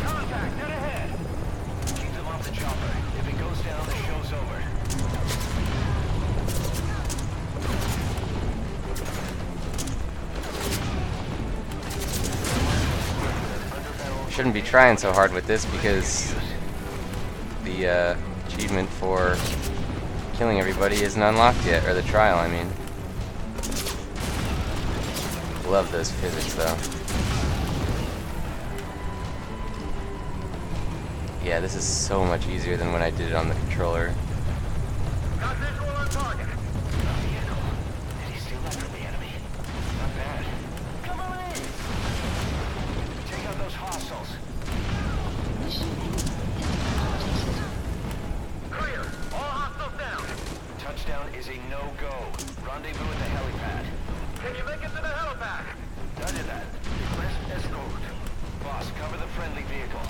Contact, dead ahead. Keep them off the chopper. If it goes down, the show's over. shouldn't be trying so hard with this because the achievement for killing everybody isn't unlocked yet, or the trial, I mean. Love those physics, though. Yeah, this is so much easier than when I did it on the controller. Got visual on target. Did he steal that from the enemy? Not bad. Come on in! Take out those hostiles. Mission has been updated. Clear. All hostiles down. Touchdown is a no-go. Rendezvous at the helipad. Can you make it to the helipad? Roger that. Request escort. Boss, cover the friendly vehicle.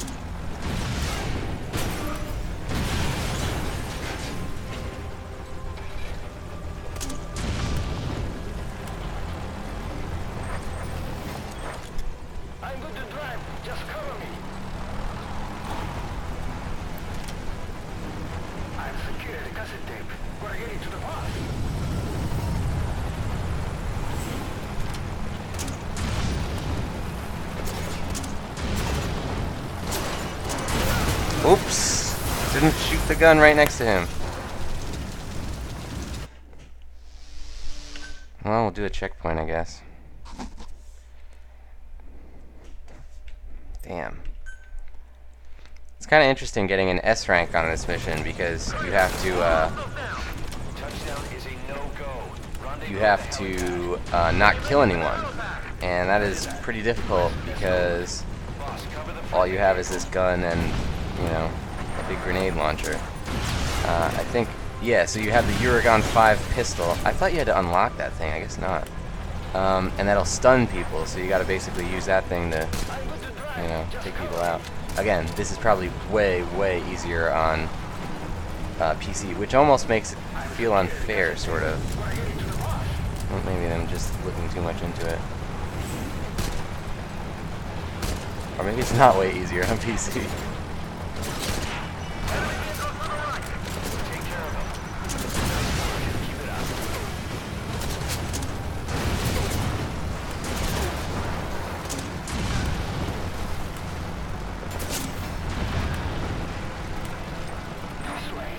I'm good to drive. Just cover me. I've secured the cassette tape. We're heading to the boss. Oops! Didn't shoot the gun right next to him. Well, we'll do a checkpoint, I guess. Damn. It's kind of interesting getting an S rank on this mission because you have to, Touchdown is a no-go. Rendezvous you at have the helipad. to not kill anyone, and that is pretty difficult because Boss, cover the all you have is this gun and, you know, a big grenade launcher. I think, yeah, so you have the Uragan 5 pistol. I thought you had to unlock that thing, I guess not. And that'll stun people, so you gotta basically use that thing to, you know, take people out. Again, this is probably way, way easier on PC, which almost makes it feel unfair, sort of. Well, maybe I'm just looking too much into it. Or maybe it's not way easier on PC. Take care of him. Keep it up. This way.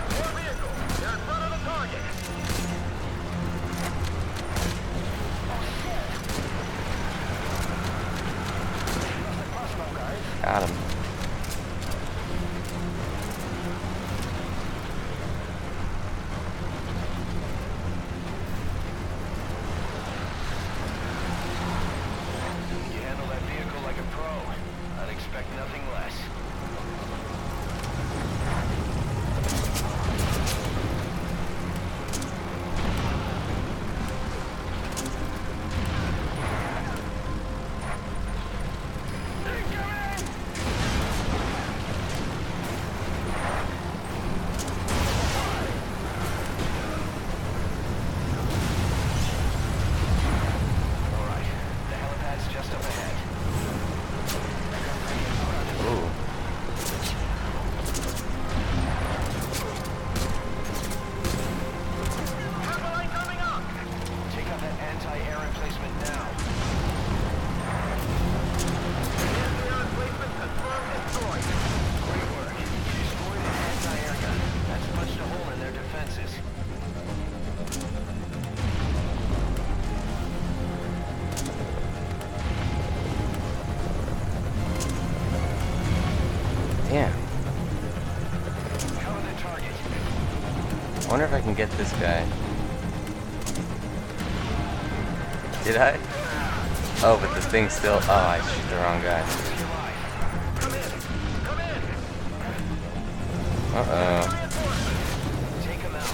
More vehicle. They're in front of the target. Got him. You handle that vehicle like a pro. I'd expect nothing less. All right, the helipad's just up ahead. Ooh. Cavalry coming up. Take out that anti-air emplacement now. Anti-air emplacement confirmed destroyed. Great work. You destroyed an anti-air gun. That's punched a hole in their defenses. Damn. Cover the target. I wonder if I can get this guy. Did I? Oh, but the thing still. Oh, I shoot the wrong guy. Stay alive. Come in. Come in. Uh-oh. Take him out.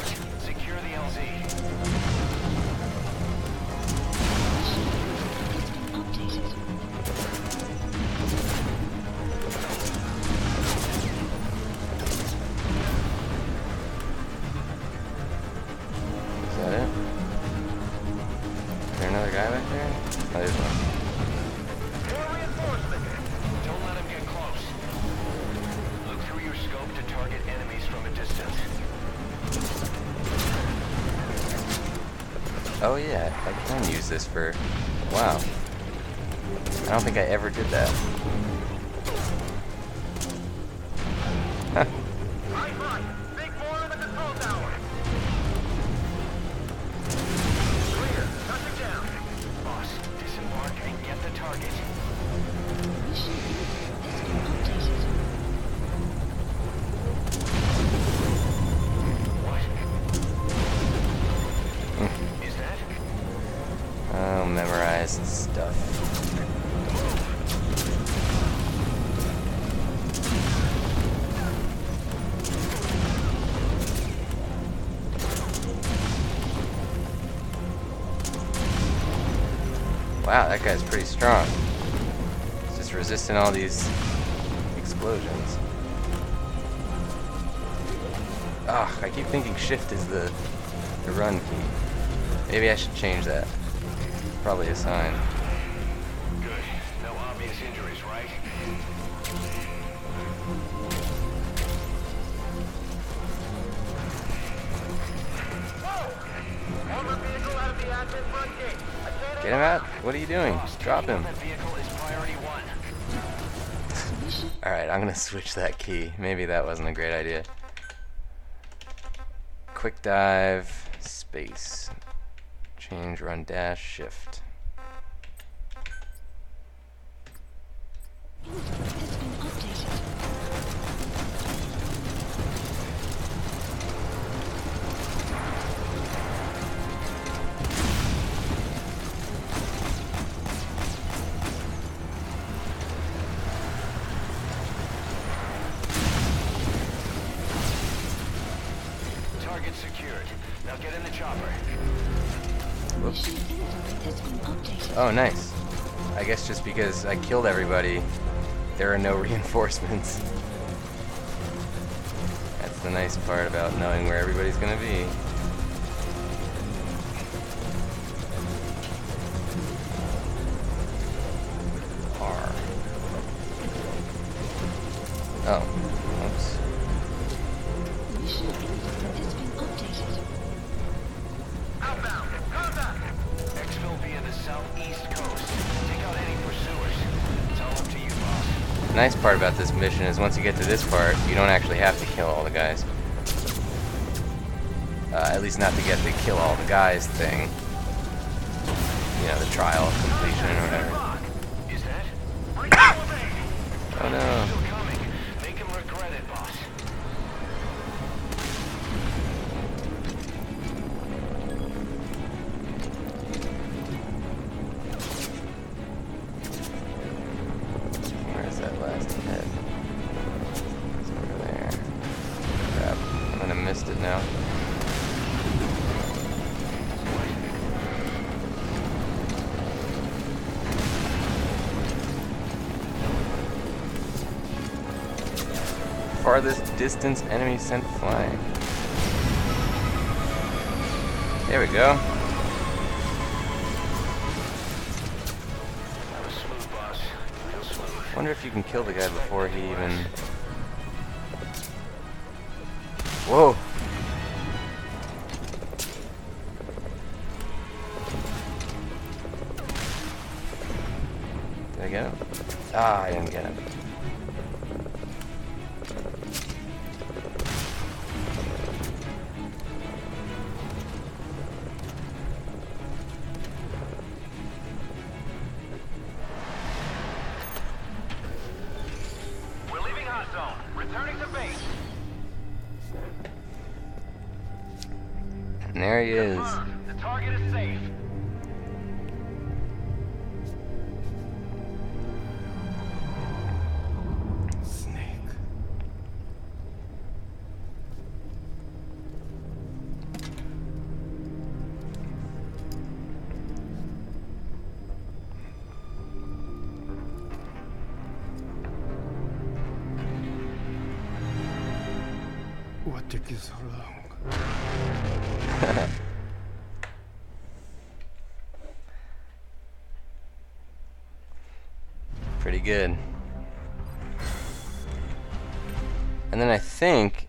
Secure the LZ. Mission has been updated. Is that it? Is there another guy back there? Oh, there's one. More reinforcement. Don't let him get close. Look through your scope to target enemy Oh yeah, I can use this for... Wow. I don't think I ever did that. Huh. Think more in the control tower. Clear. Touching down. Boss, disembark and get the target. Mission info has been updated. What? Is that? Oh, memorized stuff. Wow, that guy's pretty strong. He's just resisting all these explosions. Ugh, I keep thinking shift is the run key. Maybe I should change that. Probably a sign. Good. No obvious injuries, right? Armored vehicle out of the admin front gate. I can't Get him out. What are you doing? Drop him. That vehicle is priority 1. Mission Alright, I'm gonna switch that key. Maybe that wasn't a great idea. Quick dive, space. Change, run, dash, shift. info has been updated. Target secured. Now get in the chopper. Mission info has been updated. Oh, nice. I guess just because I killed everybody, there are no reinforcements. That's the nice part about knowing where everybody's gonna be. R. Oh, oops. Mission info has been updated. outbound. Contact. Exfil via the southeast coast. Take out any pursuers. It's all up to you, boss. The nice part about this mission is once you get to this part, you don't actually have to kill all the guys. At least not to get the kill all the guys thing. You know, the trial of completion or whatever. Lock. Is that? Oh no. Still coming. Make him regret it, boss. Where's that last head? It's over there. Crap. I'm gonna missed it now. Farthest distance enemy sent flying. There we go. That was smooth, boss. Real smooth. Wonder if you can kill the guy before he even... Whoa! Did I get him? Ah, I didn't get him. We're leaving hot zone. Returning to base. And there he is. The target is safe. Snake. What took you so long? Pretty good. And then I think,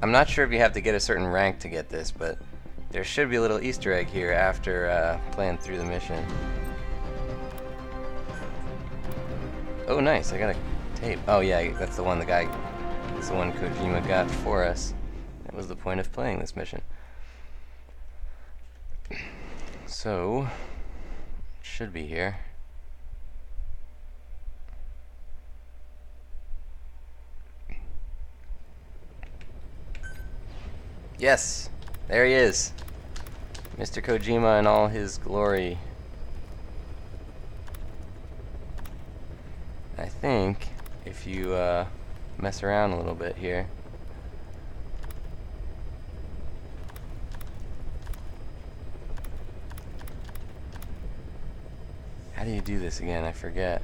I'm not sure if you have to get a certain rank to get this, but There should be a little Easter egg here after playing through the mission. Oh, nice! I got a tape. Oh yeah, that's the one that's the one Kojima got for us. That was the point of playing this mission. So, it should be here. Yes, there he is, Mr. Kojima in all his glory. I think if you mess around a little bit here, how do you do this again? I forget.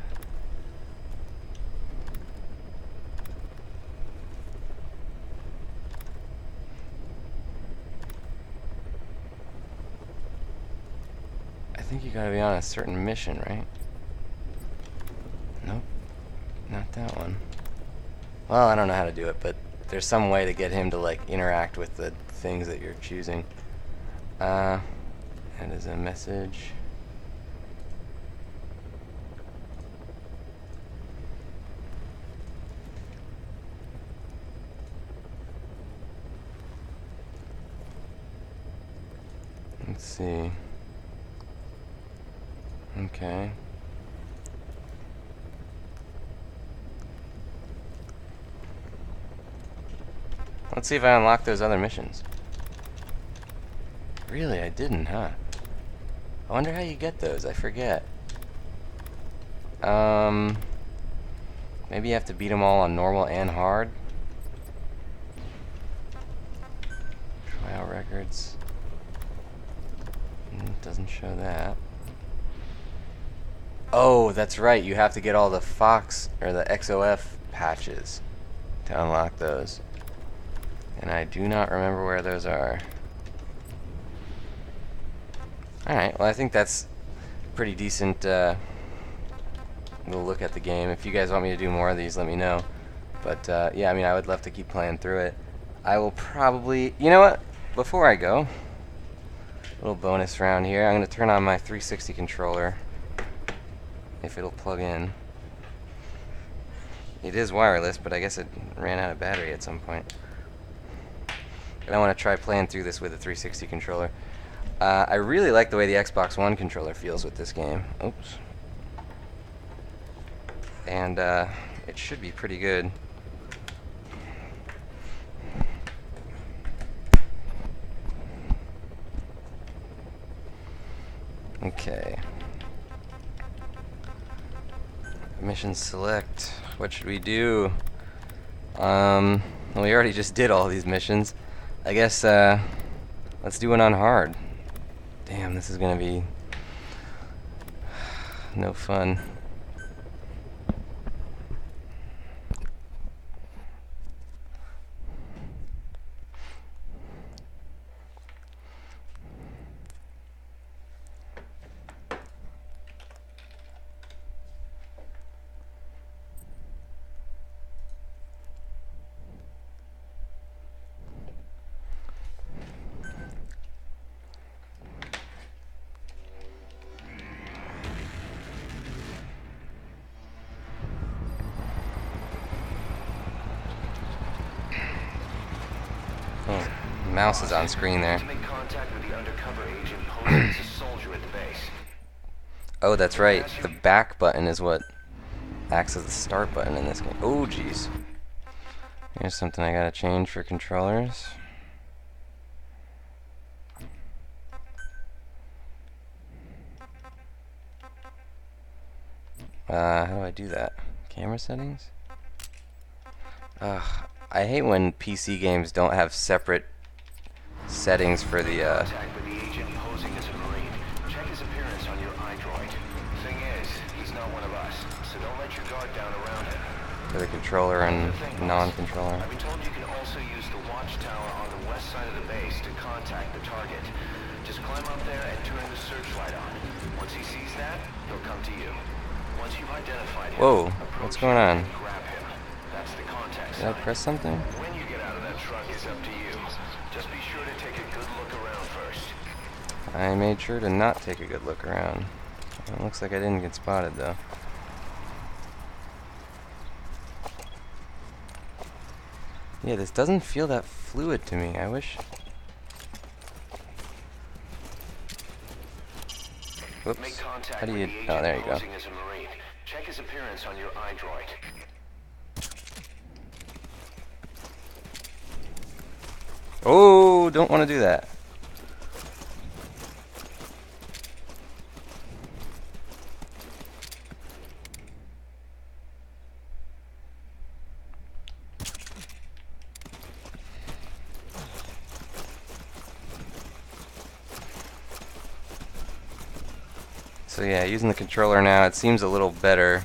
I think you gotta be on a certain mission, right? Nope, not that one. Well, I don't know how to do it, but there's some way to get him to like interact with the things that you're choosing. That is a message. Let's see. Okay. Let's see if I unlock those other missions. Really, I didn't, huh? I wonder how you get those. I forget. Maybe you have to beat them all on normal and hard. Trial records. Doesn't show that. Oh, that's right. You have to get all the Fox or the XOF patches to unlock those. And I do not remember where those are. Alright, well I think that's pretty decent little look at the game. If you guys want me to do more of these, let me know. But yeah, I mean, I would love to keep playing through it. I will probably... You know what? Before I go, a little bonus round here. I'm going to turn on my 360 controller, if it'll plug in. It is wireless, but I guess it ran out of battery at some point. And I want to try playing through this with a 360 controller. I really like the way the Xbox One controller feels with this game. Oops. And it should be pretty good. Okay. Mission select. What should we do? Well, we already just did all these missions. I guess let's do one on hard. Damn, this is gonna be no fun. Oh, mouse is on screen there. Make contact with the undercover agent posing as a soldier at the base. Oh, that's right. The back button is what acts as the start button in this game. Oh, jeez. Here's something I gotta change for controllers. How do I do that? Camera settings? I hate when PC games don't have separate settings for the Contact with the agent posing as a Marine. Check his appearance on your iDroid. Thing is, he's not one of us, so don't let your guard down around him. for the controller and non-controller. I've been told you can also use the watchtower on the west side of the base to contact the target. Just climb up there and turn the searchlight on. Once he sees that, he'll come to you. Once you've identified him, Whoa, what's going on? grab him. That's the contact Did I sign. press something? When you get out of that truck is up to you. Just be sure to take a good look around first. I made sure to not take a good look around. It looks like I didn't get spotted though. Yeah, this doesn't feel that fluid to me. I wish... Whoops. Make contact How do with you... the Oh, agent there you go. posing as a Marine. Check his appearance on your iDroid. Oh, don't want to do that. So yeah, using the controller now, it seems a little better.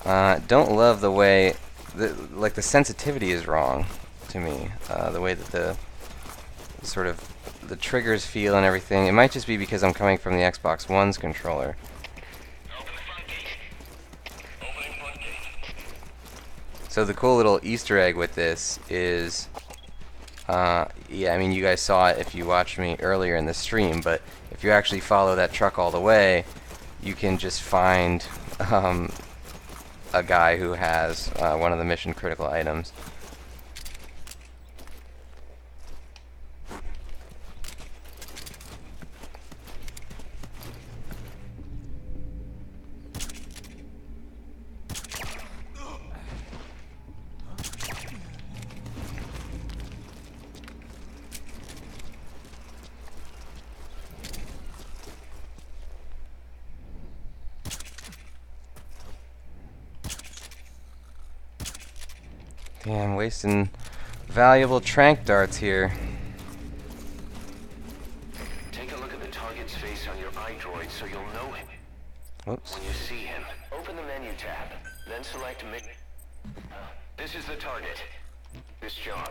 Don't love the way, the sensitivity is wrong to me. The way that the sort of the triggers feel and everything. It might just be because I'm coming from the Xbox One's controller. Open the front gate. Opening front gate. So the cool little Easter egg with this is, yeah, I mean you guys saw it if you watched me earlier in the stream, but if you actually follow that truck all the way, you can just find a guy who has one of the mission critical items. Damn, wasting valuable tranq darts here. Take a look at the target's face on your iDroid so you'll know him. Whoops. When you see him, open the menu tab, then select This is the target. This job.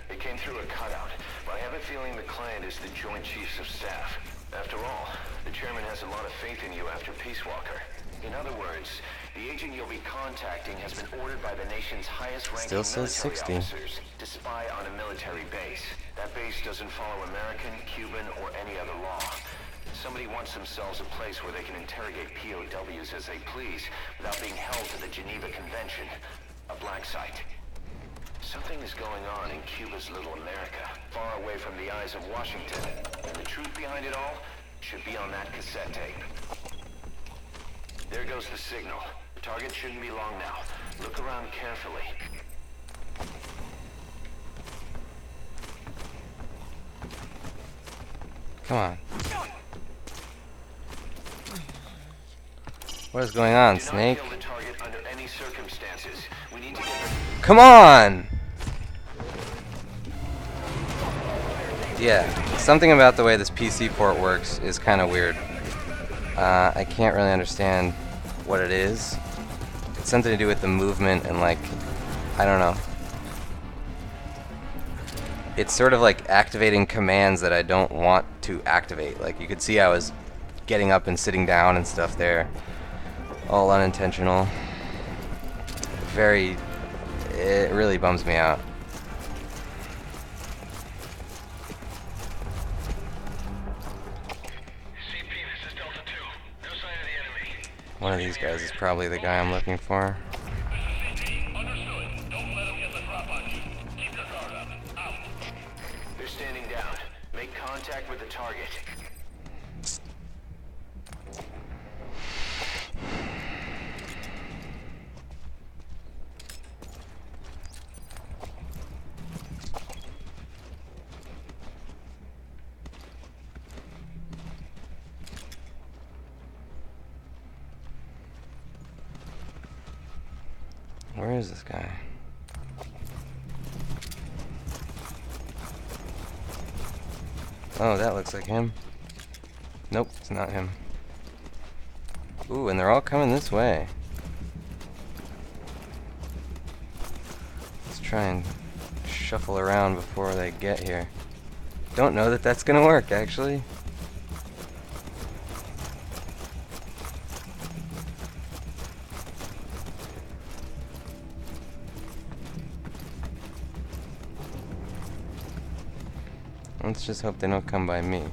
It came through a cutout, but I have a feeling the client is the Joint Chiefs of Staff. After all, the chairman has a lot of faith in you after Peace Walker. In other words, the agent you'll be contacting has been ordered by the nation's highest-ranking Still says military 60. officers to spy on a military base. That base doesn't follow American, Cuban, or any other law. Somebody wants themselves a place where they can interrogate POWs as they please without being held to the Geneva Convention. A black site. Something is going on in Cuba's little America, far away from the eyes of Washington. And the truth behind it all should be on that cassette tape. There goes the signal. The target shouldn't be long now. Look around carefully. Come on. What is going on, Do not Snake? kill the target under any circumstances. We need to get the... Come on! Yeah, something about the way this PC port works is kind of weird. I can't really understand what it is. It's something to do with the movement and, like, I don't know. It's sort of like activating commands that I don't want to activate. Like, you could see I was getting up and sitting down and stuff there. All unintentional. It really bums me out. CP, this is Delta 2. No sign of the enemy. One of these guys is probably the guy I'm looking for. This is CP. Understood. Don't let them get the drop on you. Keep your guard up. Out. They're standing down. Make contact with the target. Where is this guy? Oh, that looks like him. Nope, it's not him. Ooh, and they're all coming this way. Let's try and shuffle around before they get here. Don't know that that's gonna work, actually. Let's just hope they don't come by me.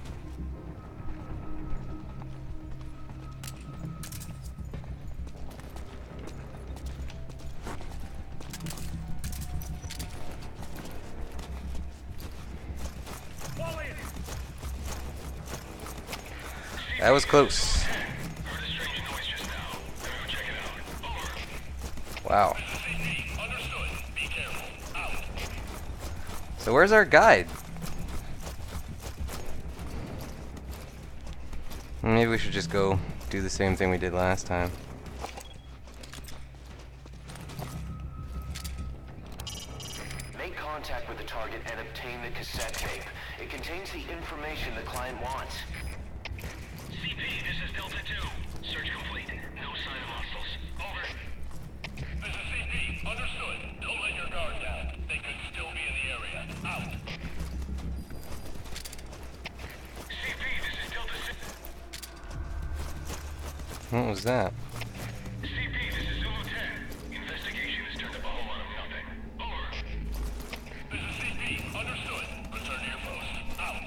That was close. Heard a strange noise just now. Gonna go check it out. Over. Wow. Understood. Be careful. Out. So where's our guide? Maybe we should just go do the same thing we did last time. Make contact with the target and obtain the cassette tape. It contains the information the client wants. CP, this is Delta 2. Search complete. No sign of hostiles. Over. This is CP. Understood. Don't let your guard down. They could still be in the area. Out. CP, this is Delta 6. What was that? CP, this is Zulu 10. Investigation has turned up a whole lot of nothing. Over. This is CP. Understood. Return to your post. Out.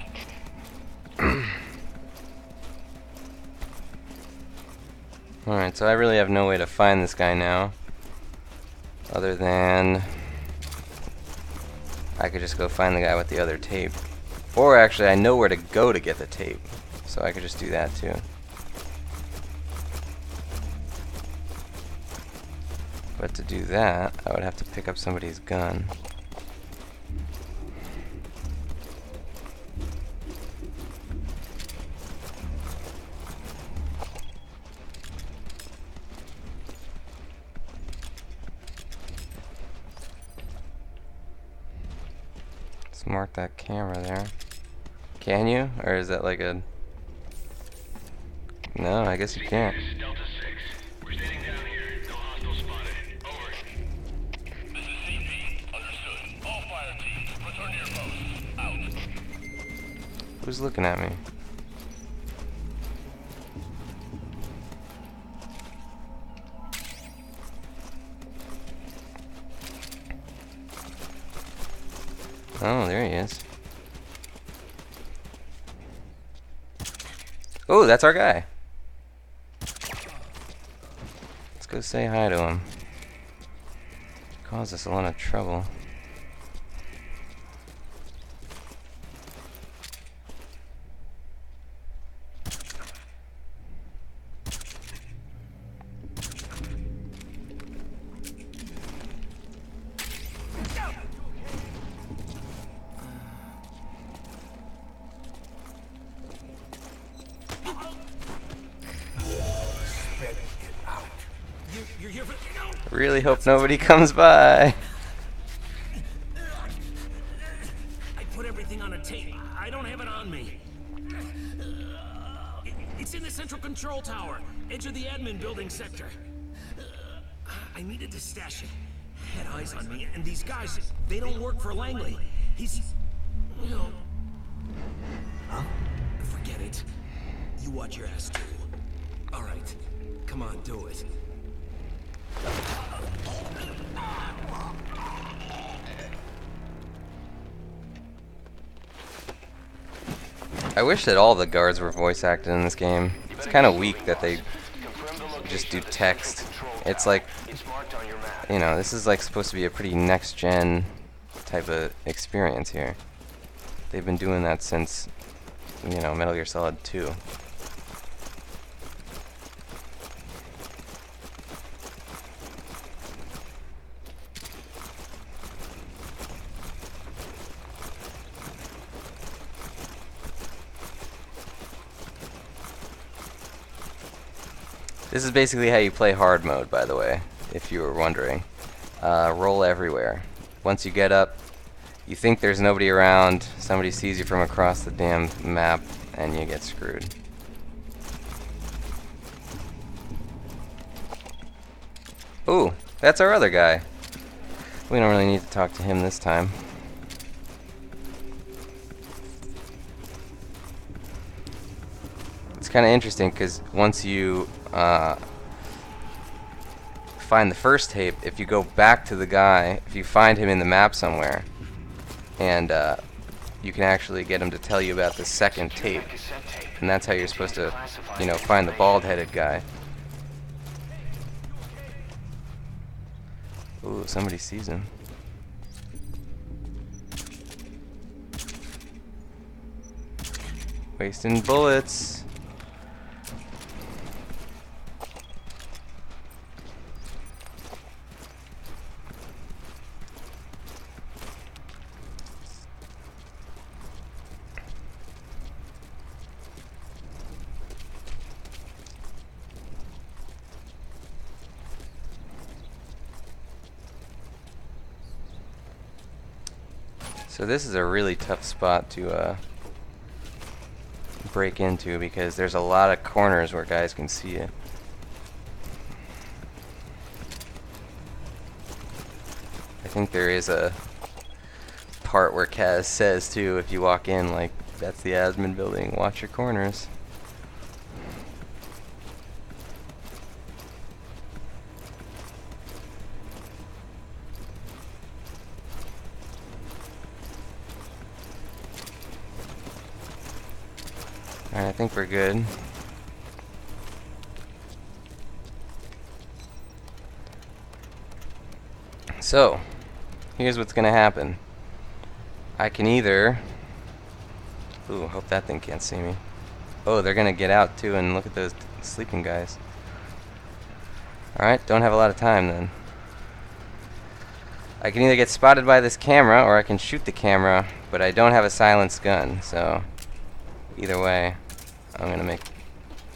Alright, so I really have no way to find this guy now. Other than I could just go find the guy with the other tape. Or actually, I know where to go to get the tape. So I could just do that too. But to do that, I would have to pick up somebody's gun. Let's mark that camera there. Can you? Or is that like a... No, I guess you can't. This is Delta 6. We're standing down here. No hostiles spotted. Over. This is CP. Understood. All fire teams, return to your posts. Out. Who's looking at me? Oh, there he is. Oh, that's our guy. Let's go say hi to him. Caused us a lot of trouble. You're here for... No! Really hope nobody comes by. I put everything on a tape. I don't have it on me. It's in the central control tower, edge of the admin building sector. I needed to stash it. Had eyes on me, and these guys, they don't work for Langley. He's... you know... Huh? Forget it. You watch your ass, too. All right. Come on, do it. I wish that all the guards were voice acted in this game. It's kind of weak that they just do text. It's like, you know, this is like supposed to be a pretty next-gen type of experience here. They've been doing that since, you know, Metal Gear Solid 2. This is basically how you play hard mode, by the way, if you were wondering. Roll everywhere. Once you get up, you think there's nobody around, somebody sees you from across the damn map, and you get screwed. Ooh, that's our other guy. We don't really need to talk to him this time. It's kind of interesting because once you find the first tape, if you go back to the guy, if you find him in the map somewhere, and you can actually get him to tell you about the second tape, and that's how you're supposed to, you know, find the bald-headed guy. Ooh, somebody sees him. Wasting bullets. So this is a really tough spot to break into because there's a lot of corners where guys can see you. I think there is a part where Kaz says too, if you walk in, like, that's the admin building, watch your corners. Alright, I think we're good. So, here's what's gonna happen. I can either... Ooh, hope that thing can't see me. Oh, they're gonna get out too, and look at those sleeping guys. Alright, don't have a lot of time then. I can either get spotted by this camera, or I can shoot the camera, but I don't have a silenced gun, so... Either way, I'm gonna make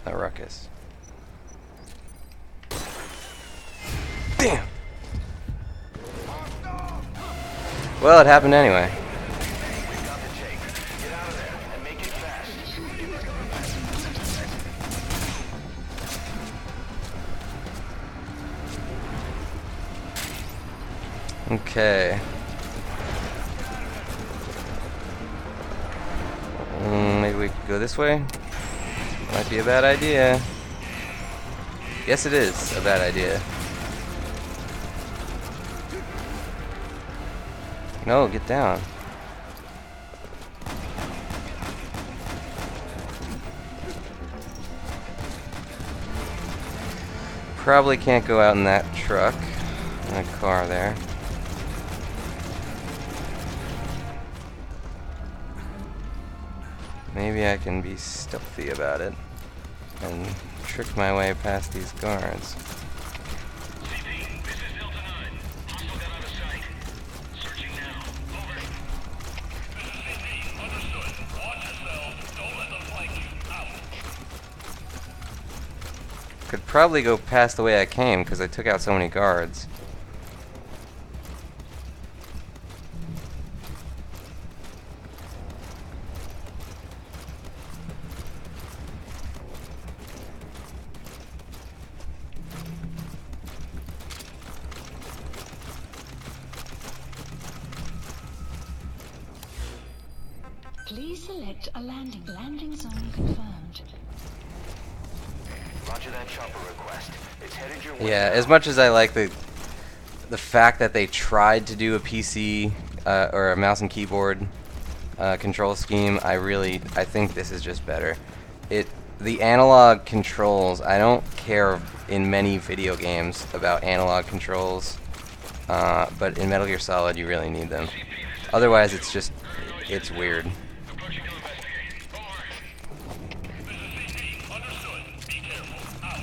a ruckus. Damn! Well, it happened anyway. We've got the tape. Get out of there and make it fast. Okay. Maybe we could go this way? Might be a bad idea. Yes, it is a bad idea. No, get down. Probably can't go out in that truck. In a car there. Maybe I can be stealthy about it and trick my way past these guards. CP, this is Delta 9. Hostile got out of sight. Searching now. Over. This is CP. Understood. Watch yourselves. Don't let them flank you. Out. Could probably go past the way I came because I took out so many guards. Please select a landing zone confirmed. Roger that chopper request. It's headed your way. Yeah, as much as I like the fact that they tried to do a PC or a mouse and keyboard control scheme, I think this is just better. The analog controls, I don't care in many video games about analog controls, but in Metal Gear Solid you really need them. Otherwise it's weird. Approaching to investigate. Over. This is CP. Understood. Be careful. Out.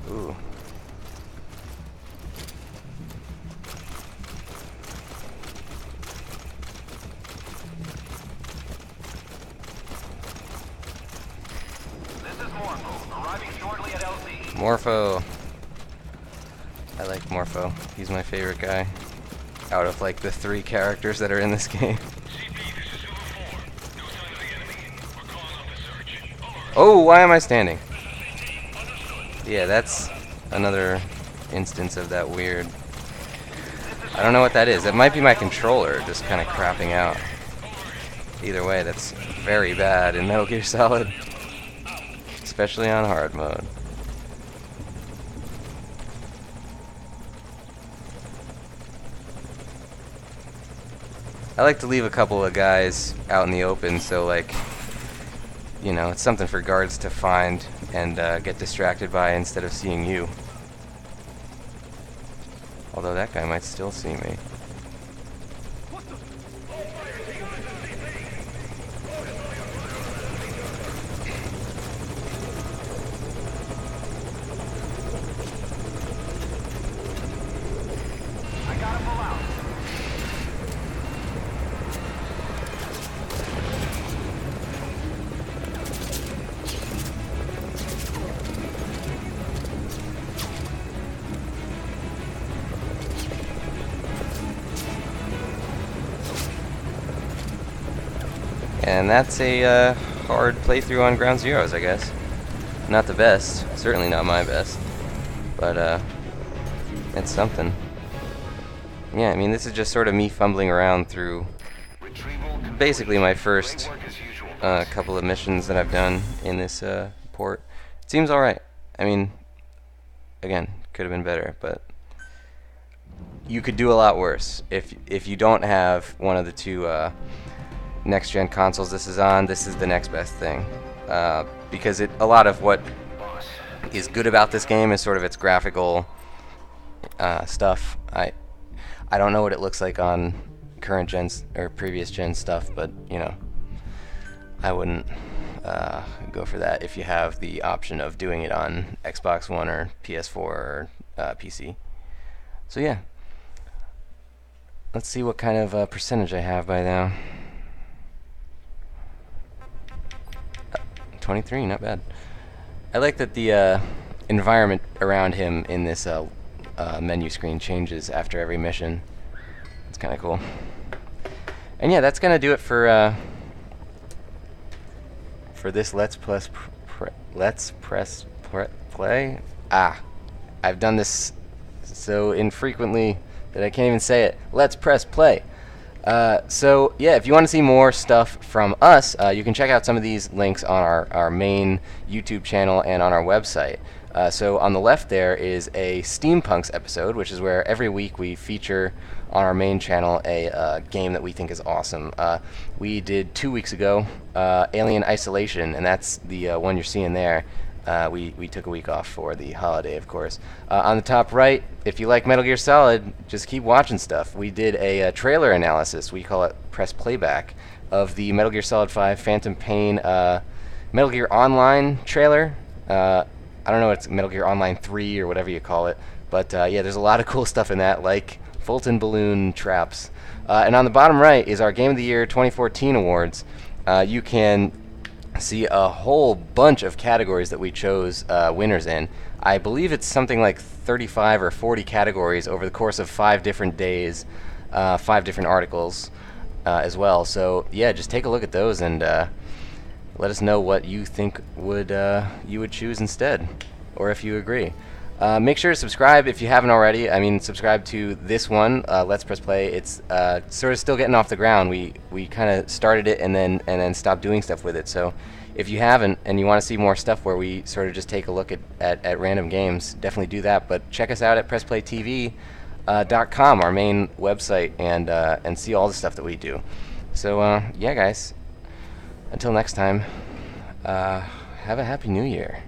Ooh. This is Morpho, arriving shortly at LZ. Morpho. I like Morpho. He's my favorite guy. Out of like the 3 characters that are in this game. CP, this is Zulu 4. No sign of the enemy. We're calling off the search. Over. Oh, why am I standing? This is CP. Understood. Yeah, that's another instance of that weird... I don't know what that is. It might be my controller just kind of crapping out. Either way, that's very bad in Metal Gear Solid. Especially on hard mode. I like to leave a couple of guys out in the open so, like, you know, it's something for guards to find and get distracted by instead of seeing you. Although that guy might still see me. I gotta pull out. And that's a hard playthrough on Ground Zeroes, I guess. Not the best, certainly not my best, but it's something. Yeah, I mean, this is just sort of me fumbling around through basically my first couple of missions that I've done in this port. It seems alright. I mean, again, could have been better, but you could do a lot worse. If you don't have one of the two next-gen consoles this is on, this is the next best thing. Because a lot of what is good about this game is sort of its graphical stuff. I don't know what it looks like on current gens or previous gen stuff, but you know, I wouldn't go for that if you have the option of doing it on Xbox One or PS4 or PC. So yeah, let's see what kind of percentage I have by now. 23, not bad. I like that the environment around him in this menu screen changes after every mission. It's kind of cool. And yeah, that's gonna do it for this Let's Press Play. I've done this so infrequently that I can't even say it. Let's Press Play. So yeah, if you want to see more stuff from us, you can check out some of these links on our main YouTube channel and on our website. So on the left there is a Steampunks episode, which is where every week we feature on our main channel a game that we think is awesome. We did 2 weeks ago Alien Isolation, and that's the one you're seeing there. We took a week off for the holiday, of course. On the top right, if you like Metal Gear Solid, just keep watching stuff. We did a trailer analysis, we call it Press Playback, of the Metal Gear Solid 5 Phantom Pain Metal Gear Online trailer. I don't know, it's Metal Gear Online 3 or whatever you call it, but yeah, there's a lot of cool stuff in that, like Fulton balloon traps. And on the bottom right is our Game of the Year 2014 awards. You can see a whole bunch of categories that we chose winners in. I believe it's something like 35 or 40 categories over the course of 5 different days, 5 different articles as well. So yeah, just take a look at those and let us know what you think you would choose instead, or if you agree. Make sure to subscribe if you haven't already. I mean, subscribe to this one, Let's Press Play. It's sort of still getting off the ground. We kind of started it and then stopped doing stuff with it. So if you haven't and you want to see more stuff where we sort of just take a look at random games, definitely do that. But check us out at PressPlayTV.com, our main website, and see all the stuff that we do. So yeah, guys. Until next time, have a happy new year.